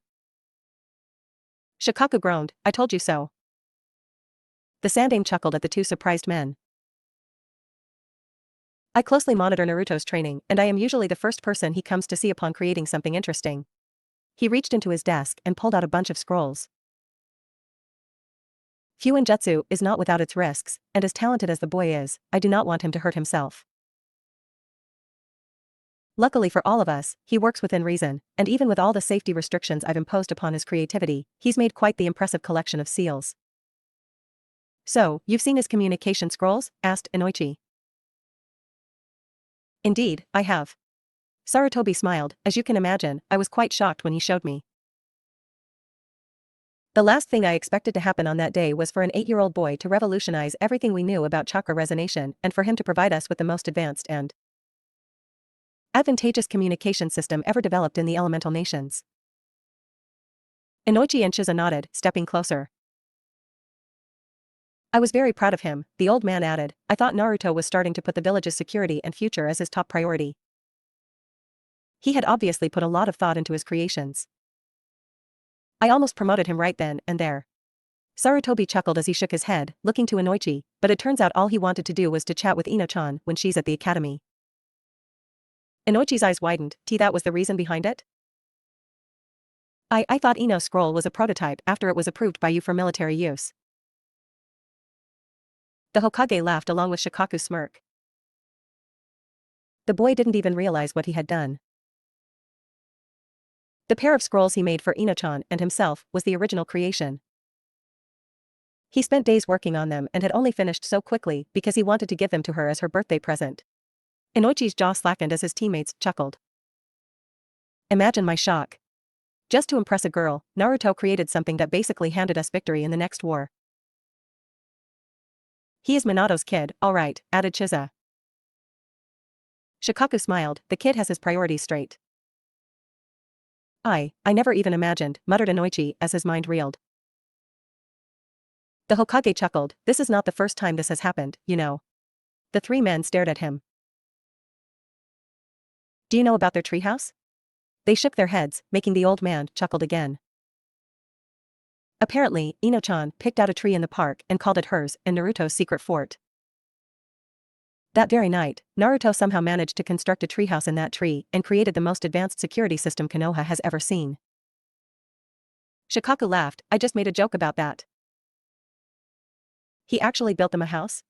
Shikaku groaned, I told you so. The Sandame chuckled at the two surprised men. I closely monitor Naruto's training, and I am usually the first person he comes to see upon creating something interesting. He reached into his desk and pulled out a bunch of scrolls. Fuinjutsu is not without its risks, and as talented as the boy is, I do not want him to hurt himself. Luckily for all of us, he works within reason, and even with all the safety restrictions I've imposed upon his creativity, he's made quite the impressive collection of seals. So, you've seen his communication scrolls? Asked Inoichi. Indeed, I have. Sarutobi smiled. As you can imagine, I was quite shocked when he showed me. The last thing I expected to happen on that day was for an 8-year-old boy to revolutionize everything we knew about chakra resonation and for him to provide us with the most advanced and advantageous communication system ever developed in the elemental nations. Inoichi and Chiza nodded, stepping closer. I was very proud of him, the old man added. I thought Naruto was starting to put the village's security and future as his top priority. He had obviously put a lot of thought into his creations. I almost promoted him right then and there. Sarutobi chuckled as he shook his head, looking to Inoichi, but it turns out all he wanted to do was to chat with Ino-chan when she's at the academy. Inoichi's eyes widened. That was the reason behind it? I thought Ino's scroll was a prototype after it was approved by you for military use. The Hokage laughed along with Shikaku's smirk. The boy didn't even realize what he had done. The pair of scrolls he made for Ino-chan and himself was the original creation. He spent days working on them and had only finished so quickly because he wanted to give them to her as her birthday present. Inoichi's jaw slackened as his teammates chuckled. Imagine my shock. Just to impress a girl, Naruto created something that basically handed us victory in the next war. He is Minato's kid, all right, added Chiza. Shikaku smiled, the kid has his priorities straight. I never even imagined, muttered Inoichi as his mind reeled. The Hokage chuckled, this is not the first time this has happened, you know. The three men stared at him. Do you know about their treehouse? They shook their heads, making the old man chuckle again. Apparently, Ino-chan picked out a tree in the park and called it hers in Naruto's secret fort. That very night, Naruto somehow managed to construct a treehouse in that tree and created the most advanced security system Konoha has ever seen. Shikaku laughed, I just made a joke about that. He actually built them a house?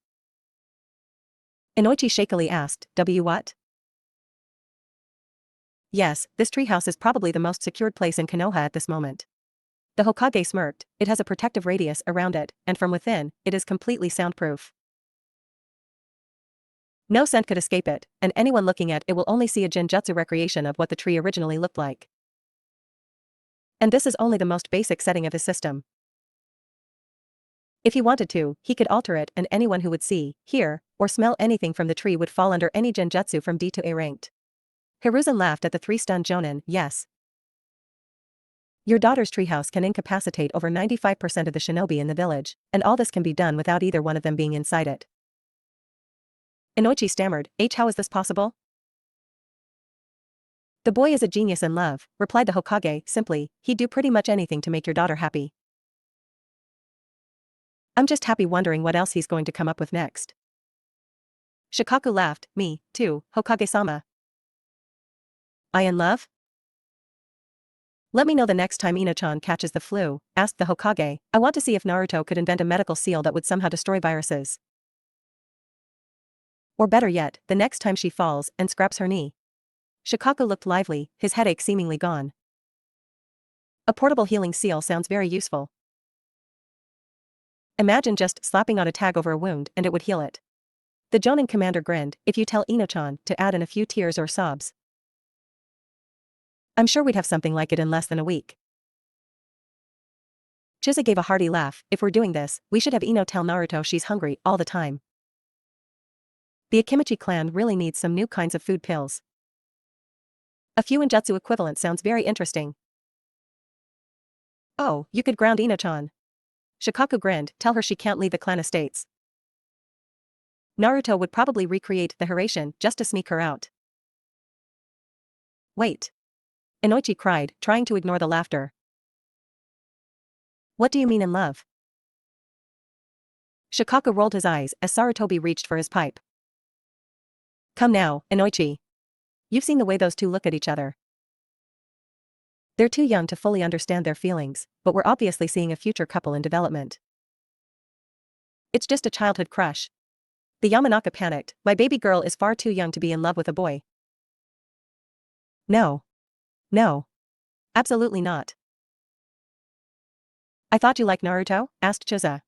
Inoichi shakily asked, what? Yes, this treehouse is probably the most secured place in Konoha at this moment. The Hokage smirked, it has a protective radius around it, and from within, it is completely soundproof. No scent could escape it, and anyone looking at it will only see a genjutsu recreation of what the tree originally looked like. And this is only the most basic setting of his system. If he wanted to, he could alter it, and anyone who would see, hear, or smell anything from the tree would fall under any genjutsu from D to A ranked. Hiruzen laughed at the three stunned jonin. Yes. Your daughter's treehouse can incapacitate over 95% of the shinobi in the village, and all this can be done without either one of them being inside it. Inoichi stammered, how is this possible? The boy is a genius in love, replied the Hokage, simply, he'd do pretty much anything to make your daughter happy. I'm just happy wondering what else he's going to come up with next. Shikaku laughed, me, too, Hokage-sama. I in love? Let me know the next time Ino-chan catches the flu, asked the Hokage. I want to see if Naruto could invent a medical seal that would somehow destroy viruses. Or better yet, the next time she falls and scraps her knee. Shikaku looked lively, his headache seemingly gone. A portable healing seal sounds very useful. Imagine just slapping on a tag over a wound and it would heal it. The Jonin commander grinned, if you tell Ino-chan to add in a few tears or sobs. I'm sure we'd have something like it in less than a week. Chisa gave a hearty laugh, if we're doing this, we should have Ino tell Naruto she's hungry all the time. The Akimichi clan really needs some new kinds of food pills. A fuinjutsu equivalent sounds very interesting. Oh, you could ground Ino-chan. Shikaku grinned, tell her she can't leave the clan estates. Naruto would probably recreate the Hiraishin just to sneak her out. Wait. Inoichi cried, trying to ignore the laughter. What do you mean in love? Shikaku rolled his eyes as Sarutobi reached for his pipe. Come now, Inoichi. You've seen the way those two look at each other. They're too young to fully understand their feelings, but we're obviously seeing a future couple in development. It's just a childhood crush. The Yamanaka panicked, my baby girl is far too young to be in love with a boy. No. No. Absolutely not. I thought you liked Naruto? Asked Chisa.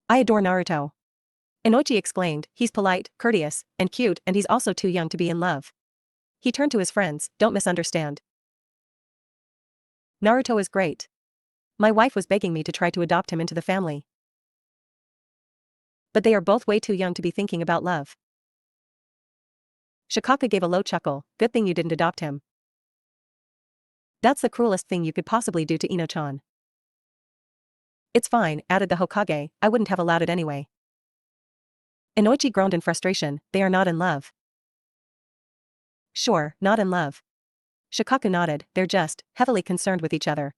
I adore Naruto. Inoichi exclaimed, he's polite, courteous, and cute, and he's also too young to be in love. He turned to his friends, don't misunderstand. Naruto is great. My wife was begging me to try to adopt him into the family. But they are both way too young to be thinking about love. Shikaku gave a low chuckle, good thing you didn't adopt him. That's the cruelest thing you could possibly do to Ino-chan. It's fine, added the Hokage, I wouldn't have allowed it anyway. Inoichi groaned in frustration, they are not in love. Sure, not in love. Shikaku nodded, they're just heavily concerned with each other.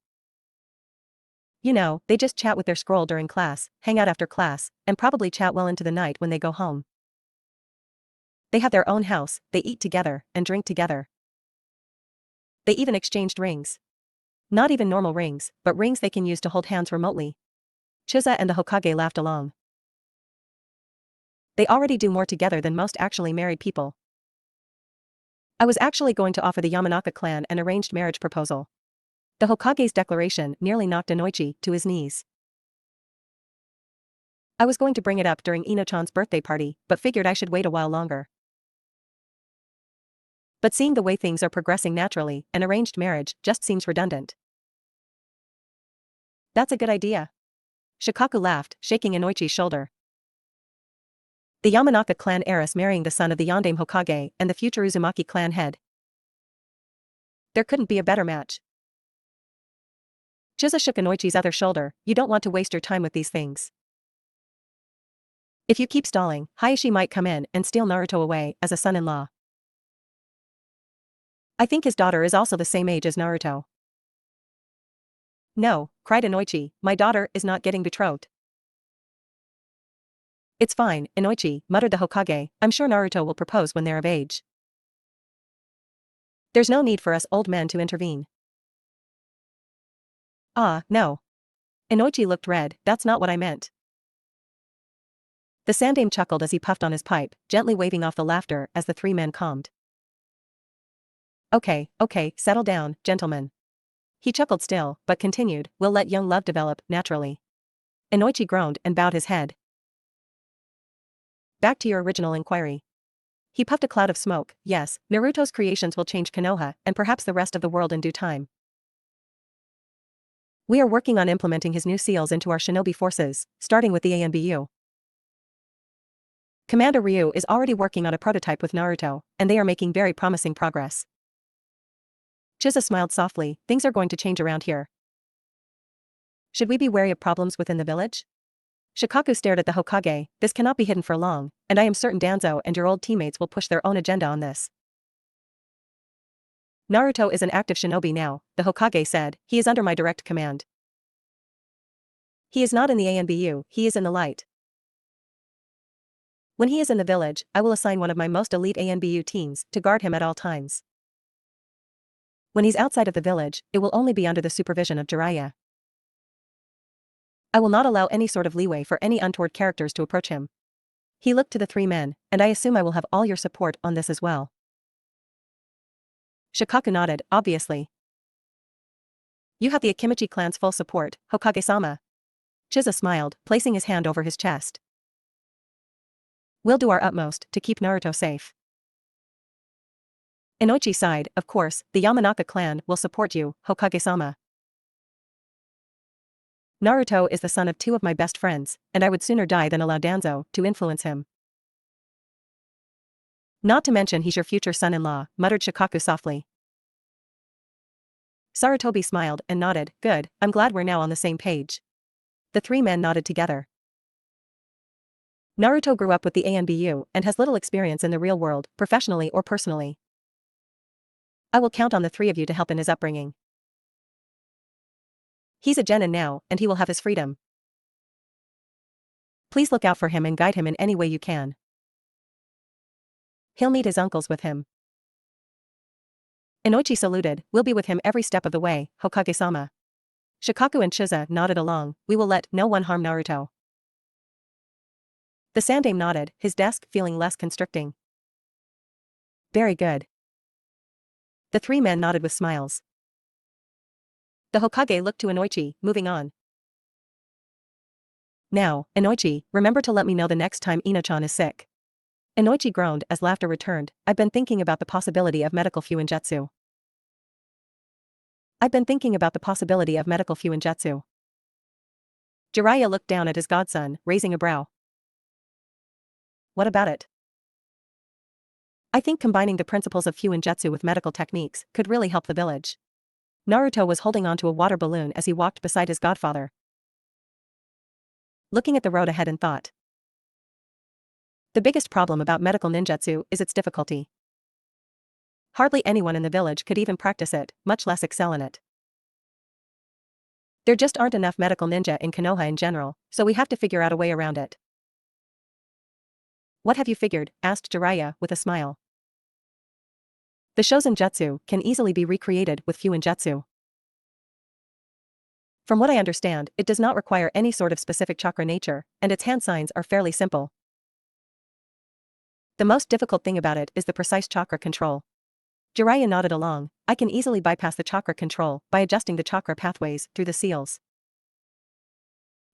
You know, they just chat with their scroll during class, hang out after class, and probably chat well into the night when they go home. They have their own house, they eat together, and drink together. They even exchanged rings. Not even normal rings, but rings they can use to hold hands remotely. Chisa and the Hokage laughed along. They already do more together than most actually married people. I was actually going to offer the Yamanaka clan an arranged marriage proposal. The Hokage's declaration nearly knocked Inoichi to his knees. I was going to bring it up during Ino-chan's birthday party, but figured I should wait a while longer. But seeing the way things are progressing naturally, an arranged marriage just seems redundant. That's a good idea. Shikaku laughed, shaking Inoichi's shoulder. The Yamanaka clan heiress marrying the son of the Yondaime Hokage and the future Uzumaki clan head. There couldn't be a better match. Chisa shook Inoichi's other shoulder, you don't want to waste your time with these things. If you keep stalling, Hayashi might come in and steal Naruto away as a son-in-law. I think his daughter is also the same age as Naruto. No, cried Inoichi, my daughter is not getting betrothed. It's fine, Inoichi, muttered the Hokage, I'm sure Naruto will propose when they're of age. There's no need for us old men to intervene. Ah, no. Inoichi looked red, that's not what I meant. The Sandaime chuckled as he puffed on his pipe, gently waving off the laughter as the three men calmed. Okay, settle down, gentlemen. He chuckled still, but continued, we'll let young love develop, naturally. Inoichi groaned and bowed his head. Back to your original inquiry. He puffed a cloud of smoke. Yes, Naruto's creations will change Konoha, and perhaps the rest of the world in due time. We are working on implementing his new seals into our shinobi forces, starting with the ANBU. Commander Ryu is already working on a prototype with Naruto, and they are making very promising progress. Chiza smiled softly. Things are going to change around here. Should we be wary of problems within the village? Shikaku stared at the Hokage. This cannot be hidden for long, and I am certain Danzo and your old teammates will push their own agenda on this. Naruto is an active shinobi now, the Hokage said. He is under my direct command. He is not in the ANBU, he is in the light. When he is in the village, I will assign one of my most elite ANBU teams to guard him at all times. When he's outside of the village, it will only be under the supervision of Jiraiya. I will not allow any sort of leeway for any untoward characters to approach him. He looked to the three men, and I assume I will have all your support on this as well. Shikaku nodded, obviously. You have the Akimichi clan's full support, Hokage-sama. Chiza smiled, placing his hand over his chest. We'll do our utmost to keep Naruto safe. Inoichi sighed, of course, the Yamanaka clan will support you, Hokage-sama. Naruto is the son of two of my best friends, and I would sooner die than allow Danzo to influence him. Not to mention he's your future son-in-law, muttered Shikaku softly. Sarutobi smiled and nodded, good, I'm glad we're now on the same page. The three men nodded together. Naruto grew up with the ANBU and has little experience in the real world, professionally or personally. I will count on the three of you to help in his upbringing. He's a genin now, and he will have his freedom. Please look out for him and guide him in any way you can. He'll meet his uncles with him. Inoichi saluted, we'll be with him every step of the way, Hokage-sama. Shikaku and Chiza nodded along, we will let no one harm Naruto. The Sandaime nodded, his desk feeling less constricting. Very good. The three men nodded with smiles. The Hokage looked to Inoichi, moving on. Now, Inoichi, remember to let me know the next time Ino-chan is sick. Inoichi groaned as laughter returned, I've been thinking about the possibility of medical fuinjutsu. Jiraiya looked down at his godson, raising a brow. What about it? I think combining the principles of fuinjutsu with medical techniques could really help the village. Naruto was holding onto a water balloon as he walked beside his godfather, looking at the road ahead in thought. The biggest problem about medical ninjutsu is its difficulty. Hardly anyone in the village could even practice it, much less excel in it. There just aren't enough medical ninja in Konoha in general, so we have to figure out a way around it. What have you figured? Asked Jiraiya with a smile. The Shosen Jutsu can easily be recreated with fuinjutsu. From what I understand, it does not require any sort of specific chakra nature, and its hand signs are fairly simple. The most difficult thing about it is the precise chakra control. Jiraiya nodded along, I can easily bypass the chakra control by adjusting the chakra pathways through the seals.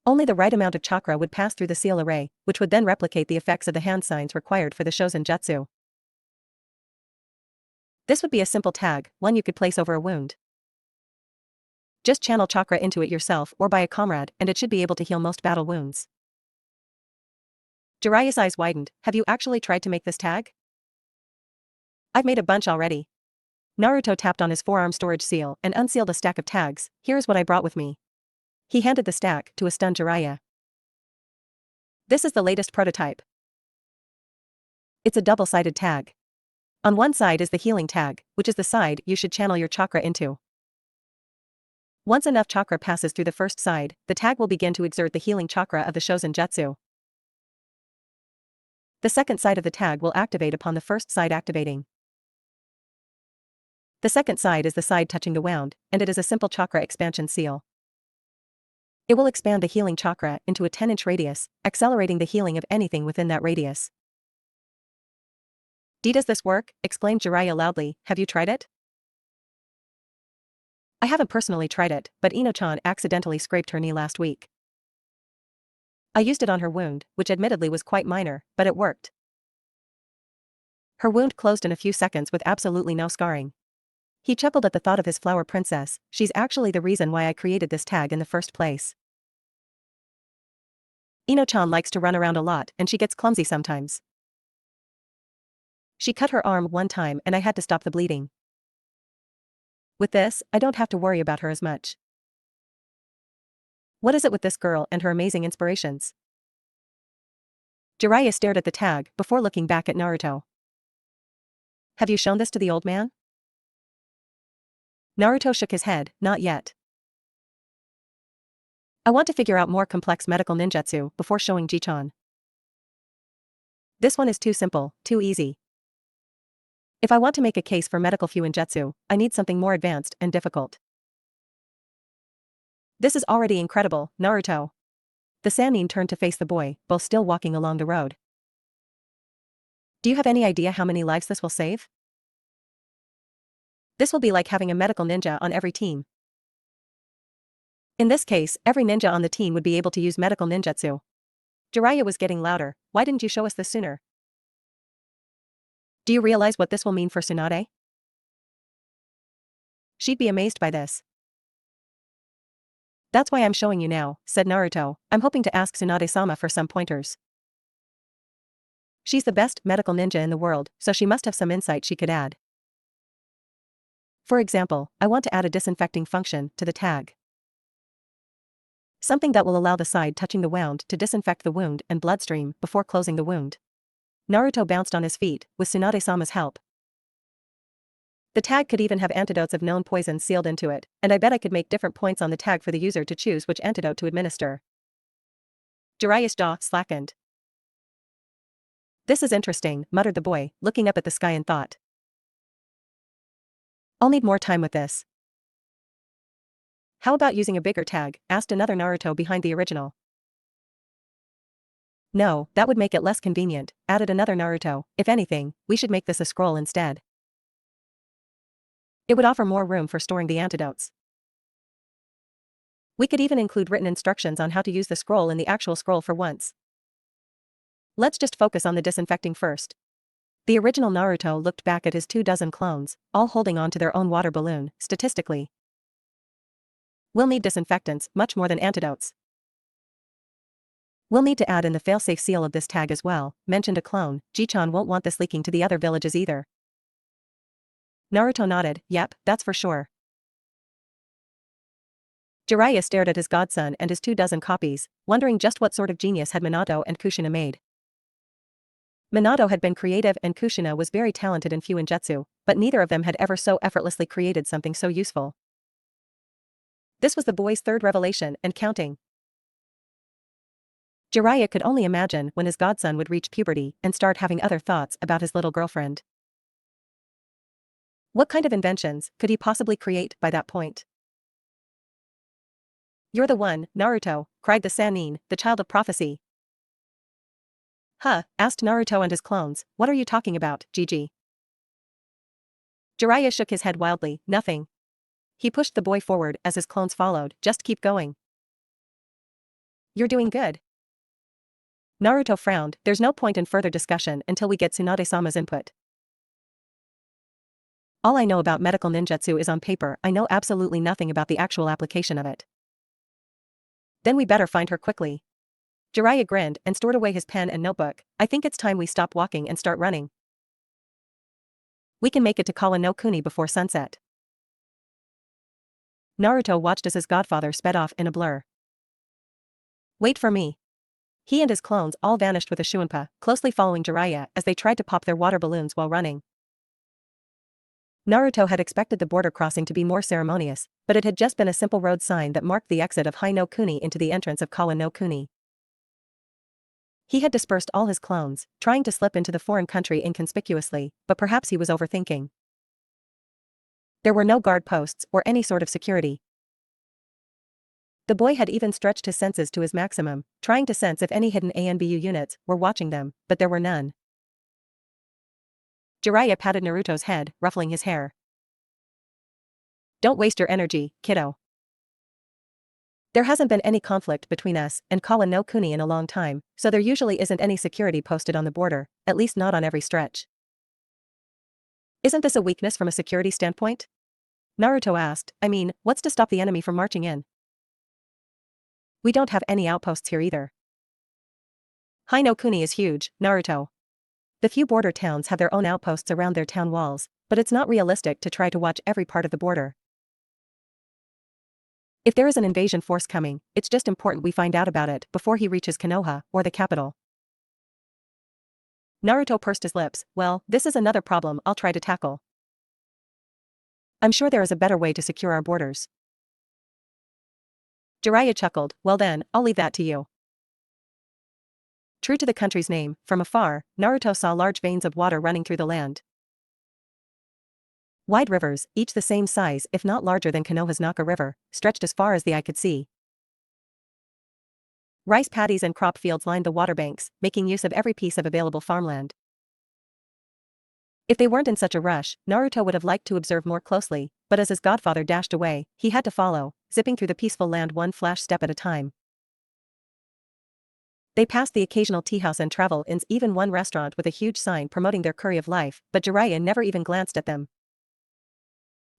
Only the right amount of chakra would pass through the seal array, which would then replicate the effects of the hand signs required for the Shosen Jutsu. This would be a simple tag, one you could place over a wound. Just channel chakra into it yourself or by a comrade and it should be able to heal most battle wounds. Jiraiya's eyes widened, have you actually tried to make this tag? I've made a bunch already. Naruto tapped on his forearm storage seal and unsealed a stack of tags, here's what I brought with me. He handed the stack to a stunned Jiraiya. This is the latest prototype. It's a double-sided tag. On one side is the healing tag, which is the side you should channel your chakra into. Once enough chakra passes through the first side, the tag will begin to exert the healing chakra of the Shosen Jutsu. The second side of the tag will activate upon the first side activating. The second side is the side touching the wound, and it is a simple chakra expansion seal. It will expand the healing chakra into a 10-inch radius, accelerating the healing of anything within that radius. Does this work? Exclaimed Jiraiya loudly, have you tried it? I haven't personally tried it, but Ino-chan accidentally scraped her knee last week. I used it on her wound, which admittedly was quite minor, but it worked. Her wound closed in a few seconds with absolutely no scarring. He chuckled at the thought of his flower princess. She's actually the reason why I created this tag in the first place. Ino-chan likes to run around a lot and she gets clumsy sometimes. She cut her arm one time and I had to stop the bleeding. With this, I don't have to worry about her as much. What is it with this girl and her amazing inspirations? Jiraiya stared at the tag before looking back at Naruto. Have you shown this to the old man? Naruto shook his head, not yet. I want to figure out more complex medical ninjutsu before showing Ji-chan. This one is too simple, too easy. If I want to make a case for medical fuinjutsu, I need something more advanced and difficult. This is already incredible, Naruto. The Sannin turned to face the boy, both still walking along the road. Do you have any idea how many lives this will save? This will be like having a medical ninja on every team. In this case, every ninja on the team would be able to use medical ninjutsu. Jiraiya was getting louder. Why didn't you show us this sooner? Do you realize what this will mean for Tsunade? She'd be amazed by this. That's why I'm showing you now, said Naruto. I'm hoping to ask Tsunade-sama for some pointers. She's the best medical ninja in the world, so she must have some insight she could add. For example, I want to add a disinfecting function to the tag. Something that will allow the side touching the wound to disinfect the wound and bloodstream before closing the wound. Naruto bounced on his feet, with Tsunade-sama's help. The tag could even have antidotes of known poisons sealed into it, and I bet I could make different points on the tag for the user to choose which antidote to administer. Jiraiya's jaw slackened. This is interesting, muttered the boy, looking up at the sky in thought. I'll need more time with this. How about using a bigger tag? Asked another Naruto behind the original. No, that would make it less convenient, added another Naruto. If anything, we should make this a scroll instead. It would offer more room for storing the antidotes. We could even include written instructions on how to use the scroll in the actual scroll for once. Let's just focus on the disinfecting first. The original Naruto looked back at his 24 clones, all holding on to their own water balloon. Statistically, we'll need disinfectants much more than antidotes. We'll need to add in the failsafe seal of this tag as well, mentioned a clone. Ji-chan won't want this leaking to the other villages either. Naruto nodded. Yep, that's for sure. Jiraiya stared at his godson and his 24 copies, wondering just what sort of genius had Minato and Kushina made. Minato had been creative and Kushina was very talented in fuinjutsu, but neither of them had ever so effortlessly created something so useful. This was the boy's third revelation and counting. Jiraiya could only imagine when his godson would reach puberty and start having other thoughts about his little girlfriend. What kind of inventions could he possibly create by that point? You're the one, Naruto, cried the Sannin, the child of prophecy. Huh, asked Naruto and his clones, what are you talking about, Gigi? Jiraiya shook his head wildly, nothing. He pushed the boy forward as his clones followed, just keep going. You're doing good. Naruto frowned, there's no point in further discussion until we get Tsunade-sama's input. All I know about medical ninjutsu is on paper, I know absolutely nothing about the actual application of it. Then we better find her quickly. Jiraiya grinned and stored away his pen and notebook. I think it's time we stop walking and start running. We can make it to Kawa no Kuni before sunset. Naruto watched as his godfather sped off in a blur. Wait for me. He and his clones all vanished with a Shuinpa, closely following Jiraiya as they tried to pop their water balloons while running. Naruto had expected the border crossing to be more ceremonious, but it had just been a simple road sign that marked the exit of Hai no Kuni into the entrance of Kawa no Kuni. He had dispersed all his clones, trying to slip into the foreign country inconspicuously, but perhaps he was overthinking. There were no guard posts or any sort of security. The boy had even stretched his senses to his maximum, trying to sense if any hidden ANBU units were watching them, but there were none. Jiraiya patted Naruto's head, ruffling his hair. Don't waste your energy, kiddo. There hasn't been any conflict between us and Kawa no Kuni in a long time, so there usually isn't any security posted on the border, at least not on every stretch. Isn't this a weakness from a security standpoint? Naruto asked. I mean, what's to stop the enemy from marching in? We don't have any outposts here either. Hai no Kuni is huge, Naruto. The few border towns have their own outposts around their town walls, but it's not realistic to try to watch every part of the border. If there is an invasion force coming, it's just important we find out about it before he reaches Konoha, or the capital. Naruto pursed his lips. Well, this is another problem I'll try to tackle. I'm sure there is a better way to secure our borders. Jiraiya chuckled. Well then, I'll leave that to you. True to the country's name, from afar, Naruto saw large veins of water running through the land. Wide rivers, each the same size if not larger than Konoha's Naka River, stretched as far as the eye could see. Rice paddies and crop fields lined the waterbanks, making use of every piece of available farmland. If they weren't in such a rush, Naruto would have liked to observe more closely, but as his godfather dashed away, he had to follow, zipping through the peaceful land one flash step at a time. They passed the occasional teahouse and travel inns, even one restaurant with a huge sign promoting their curry of life, but Jiraiya never even glanced at them.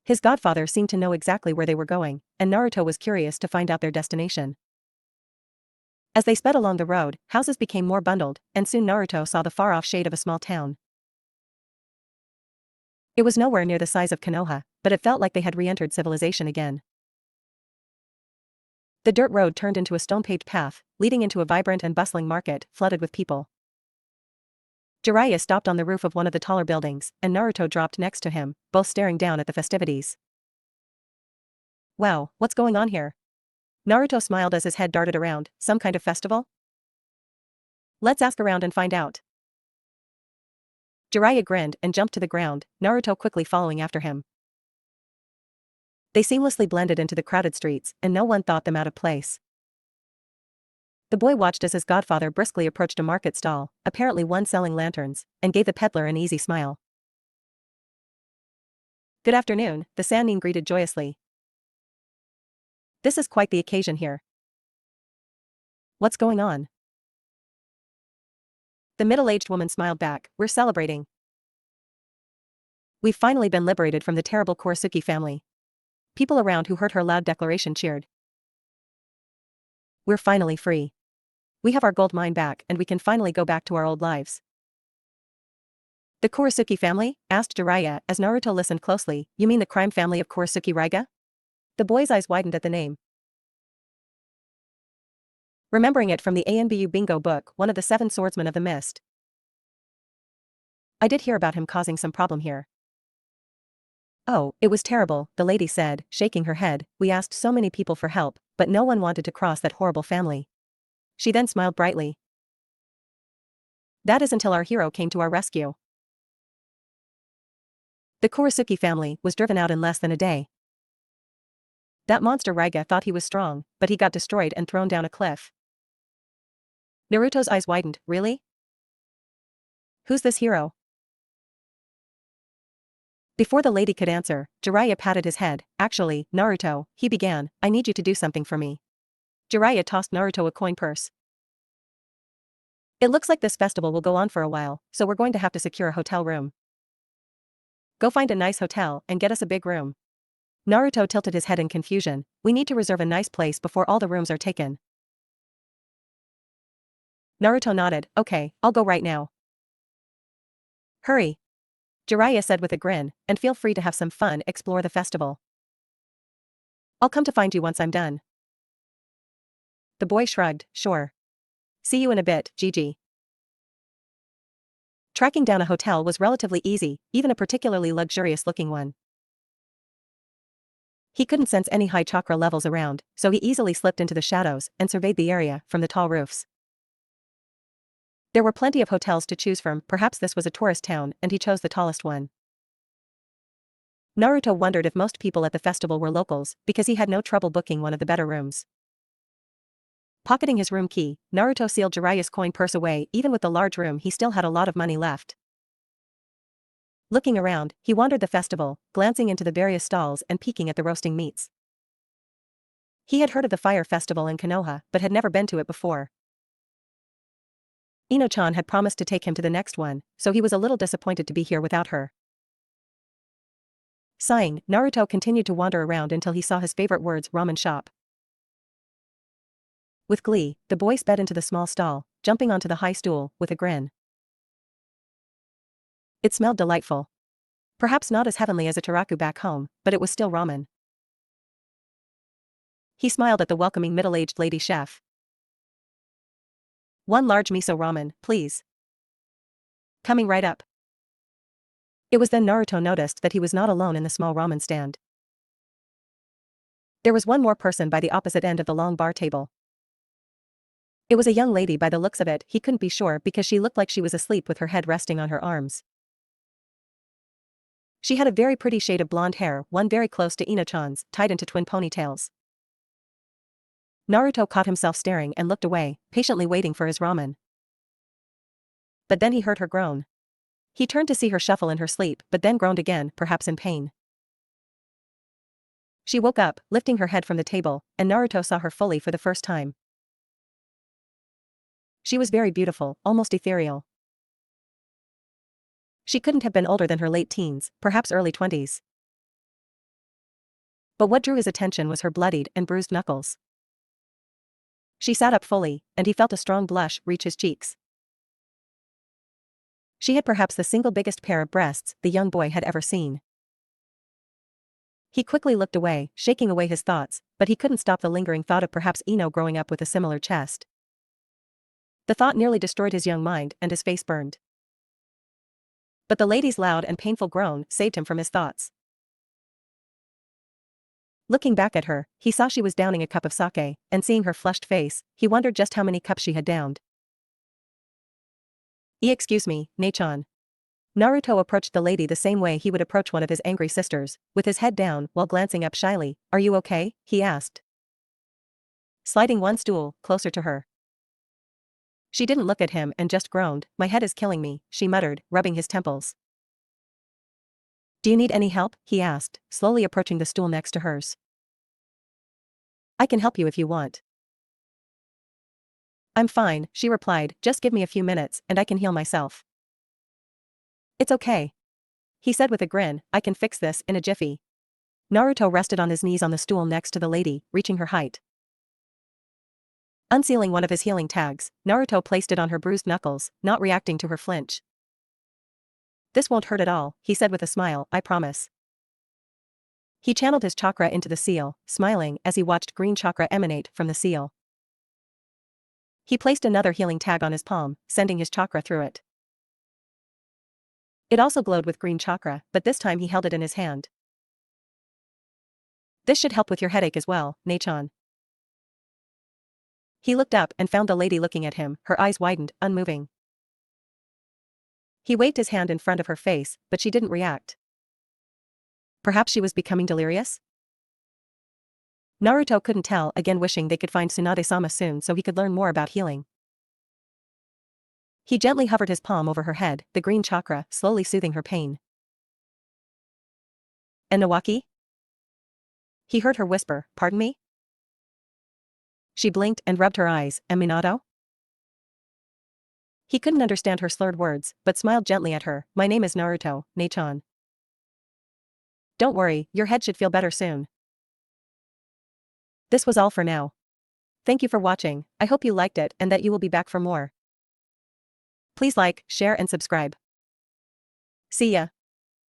His godfather seemed to know exactly where they were going, and Naruto was curious to find out their destination. As they sped along the road, houses became more bundled, and soon Naruto saw the far-off shade of a small town. It was nowhere near the size of Konoha, but it felt like they had re-entered civilization again. The dirt road turned into a stone-paved path, leading into a vibrant and bustling market, flooded with people. Jiraiya stopped on the roof of one of the taller buildings, and Naruto dropped next to him, both staring down at the festivities. Wow, what's going on here? Naruto smiled as his head darted around. Some kind of festival? Let's ask around and find out. Jiraiya grinned and jumped to the ground, Naruto quickly following after him. They seamlessly blended into the crowded streets, and no one thought them out of place. The boy watched as his godfather briskly approached a market stall, apparently one selling lanterns, and gave the peddler an easy smile. Good afternoon, the Sannin greeted joyously. This is quite the occasion here. What's going on? The middle-aged woman smiled back. We're celebrating. We've finally been liberated from the terrible Kurisuke family. People around who heard her loud declaration cheered. We're finally free. We have our gold mine back and we can finally go back to our old lives. The Kurisuke family? Asked Jiraiya as Naruto listened closely. You mean the crime family of Kurisuke Raiga? The boy's eyes widened at the name. Remembering it from the ANBU bingo book, one of the 7 swordsmen of the mist. I did hear about him causing some problem here. Oh, it was terrible, the lady said, shaking her head. We asked so many people for help, but no one wanted to cross that horrible family. She then smiled brightly. That is until our hero came to our rescue. The Kurisuke family was driven out in less than a day. That monster Raiga thought he was strong, but he got destroyed and thrown down a cliff. Naruto's eyes widened. Really? Who's this hero? Before the lady could answer, Jiraiya patted his head. Actually, Naruto, he began, I need you to do something for me. Jiraiya tossed Naruto a coin purse. It looks like this festival will go on for a while, so we're going to have to secure a hotel room. Go find a nice hotel and get us a big room. Naruto tilted his head in confusion. We need to reserve a nice place before all the rooms are taken. Naruto nodded. Okay, I'll go right now. Hurry. Jiraiya said with a grin, and feel free to have some fun, explore the festival. I'll come to find you once I'm done. The boy shrugged. Sure. See you in a bit, Gigi. Tracking down a hotel was relatively easy, even a particularly luxurious-looking one. He couldn't sense any high chakra levels around, so he easily slipped into the shadows and surveyed the area from the tall roofs. There were plenty of hotels to choose from, perhaps this was a tourist town and he chose the tallest one. Naruto wondered if most people at the festival were locals, because he had no trouble booking one of the better rooms. Pocketing his room key, Naruto sealed Jiraiya's coin purse away. Even with the large room he still had a lot of money left. Looking around, he wandered the festival, glancing into the various stalls and peeking at the roasting meats. He had heard of the fire festival in Konoha but had never been to it before. Ino-chan had promised to take him to the next one, so he was a little disappointed to be here without her. Sighing, Naruto continued to wander around until he saw his favorite words ramen shop. With glee, the boy sped into the small stall, jumping onto the high stool, with a grin. It smelled delightful. Perhaps not as heavenly as a taraku back home, but it was still ramen. He smiled at the welcoming middle-aged lady chef. "One large miso ramen, please." "Coming right up." It was then Naruto noticed that he was not alone in the small ramen stand. There was one more person by the opposite end of the long bar table. It was a young lady. By the looks of it, he couldn't be sure because she looked like she was asleep with her head resting on her arms. She had a very pretty shade of blonde hair, one very close to Ino-chan's, tied into twin ponytails. Naruto caught himself staring and looked away, patiently waiting for his ramen. But then he heard her groan. He turned to see her shuffle in her sleep, but then groaned again, perhaps in pain. She woke up, lifting her head from the table, and Naruto saw her fully for the first time. She was very beautiful, almost ethereal. She couldn't have been older than her late teens, perhaps early 20s. But what drew his attention was her bloodied and bruised knuckles. She sat up fully, and he felt a strong blush reach his cheeks. She had perhaps the single biggest pair of breasts the young boy had ever seen. He quickly looked away, shaking away his thoughts, but he couldn't stop the lingering thought of perhaps Ino growing up with a similar chest. The thought nearly destroyed his young mind, and his face burned. But the lady's loud and painful groan saved him from his thoughts. Looking back at her, he saw she was downing a cup of sake, and seeing her flushed face, he wondered just how many cups she had downed. Excuse me, Nei-chan." Naruto approached the lady the same way he would approach one of his angry sisters, with his head down while glancing up shyly. "Are you okay?" he asked, sliding one stool closer to her. She didn't look at him and just groaned. "My head is killing me," she muttered, rubbing his temples. "Do you need any help?" he asked, slowly approaching the stool next to hers. "I can help you if you want." "I'm fine," she replied, "just give me a few minutes and I can heal myself." "It's okay," he said with a grin, "I can fix this in a jiffy." Naruto rested on his knees on the stool next to the lady, reaching her height. Unsealing one of his healing tags, Naruto placed it on her bruised knuckles, not reacting to her flinch. "This won't hurt at all," he said with a smile, "I promise." He channeled his chakra into the seal, smiling as he watched green chakra emanate from the seal. He placed another healing tag on his palm, sending his chakra through it. It also glowed with green chakra, but this time he held it in his hand. "This should help with your headache as well, Nei-chan." He looked up and found the lady looking at him, her eyes widened, unmoving. He waved his hand in front of her face, but she didn't react. Perhaps she was becoming delirious? Naruto couldn't tell, again wishing they could find Tsunade-sama soon so he could learn more about healing. He gently hovered his palm over her head, the green chakra slowly soothing her pain. "And Nawaki?" He heard her whisper, "Pardon me?" She blinked and rubbed her eyes. "And Minato?" He couldn't understand her slurred words, but smiled gently at her. "My name is Naruto, Nei-chan." "Don't worry, your head should feel better soon." This was all for now. Thank you for watching. I hope you liked it and that you will be back for more. Please like, share and subscribe. See ya.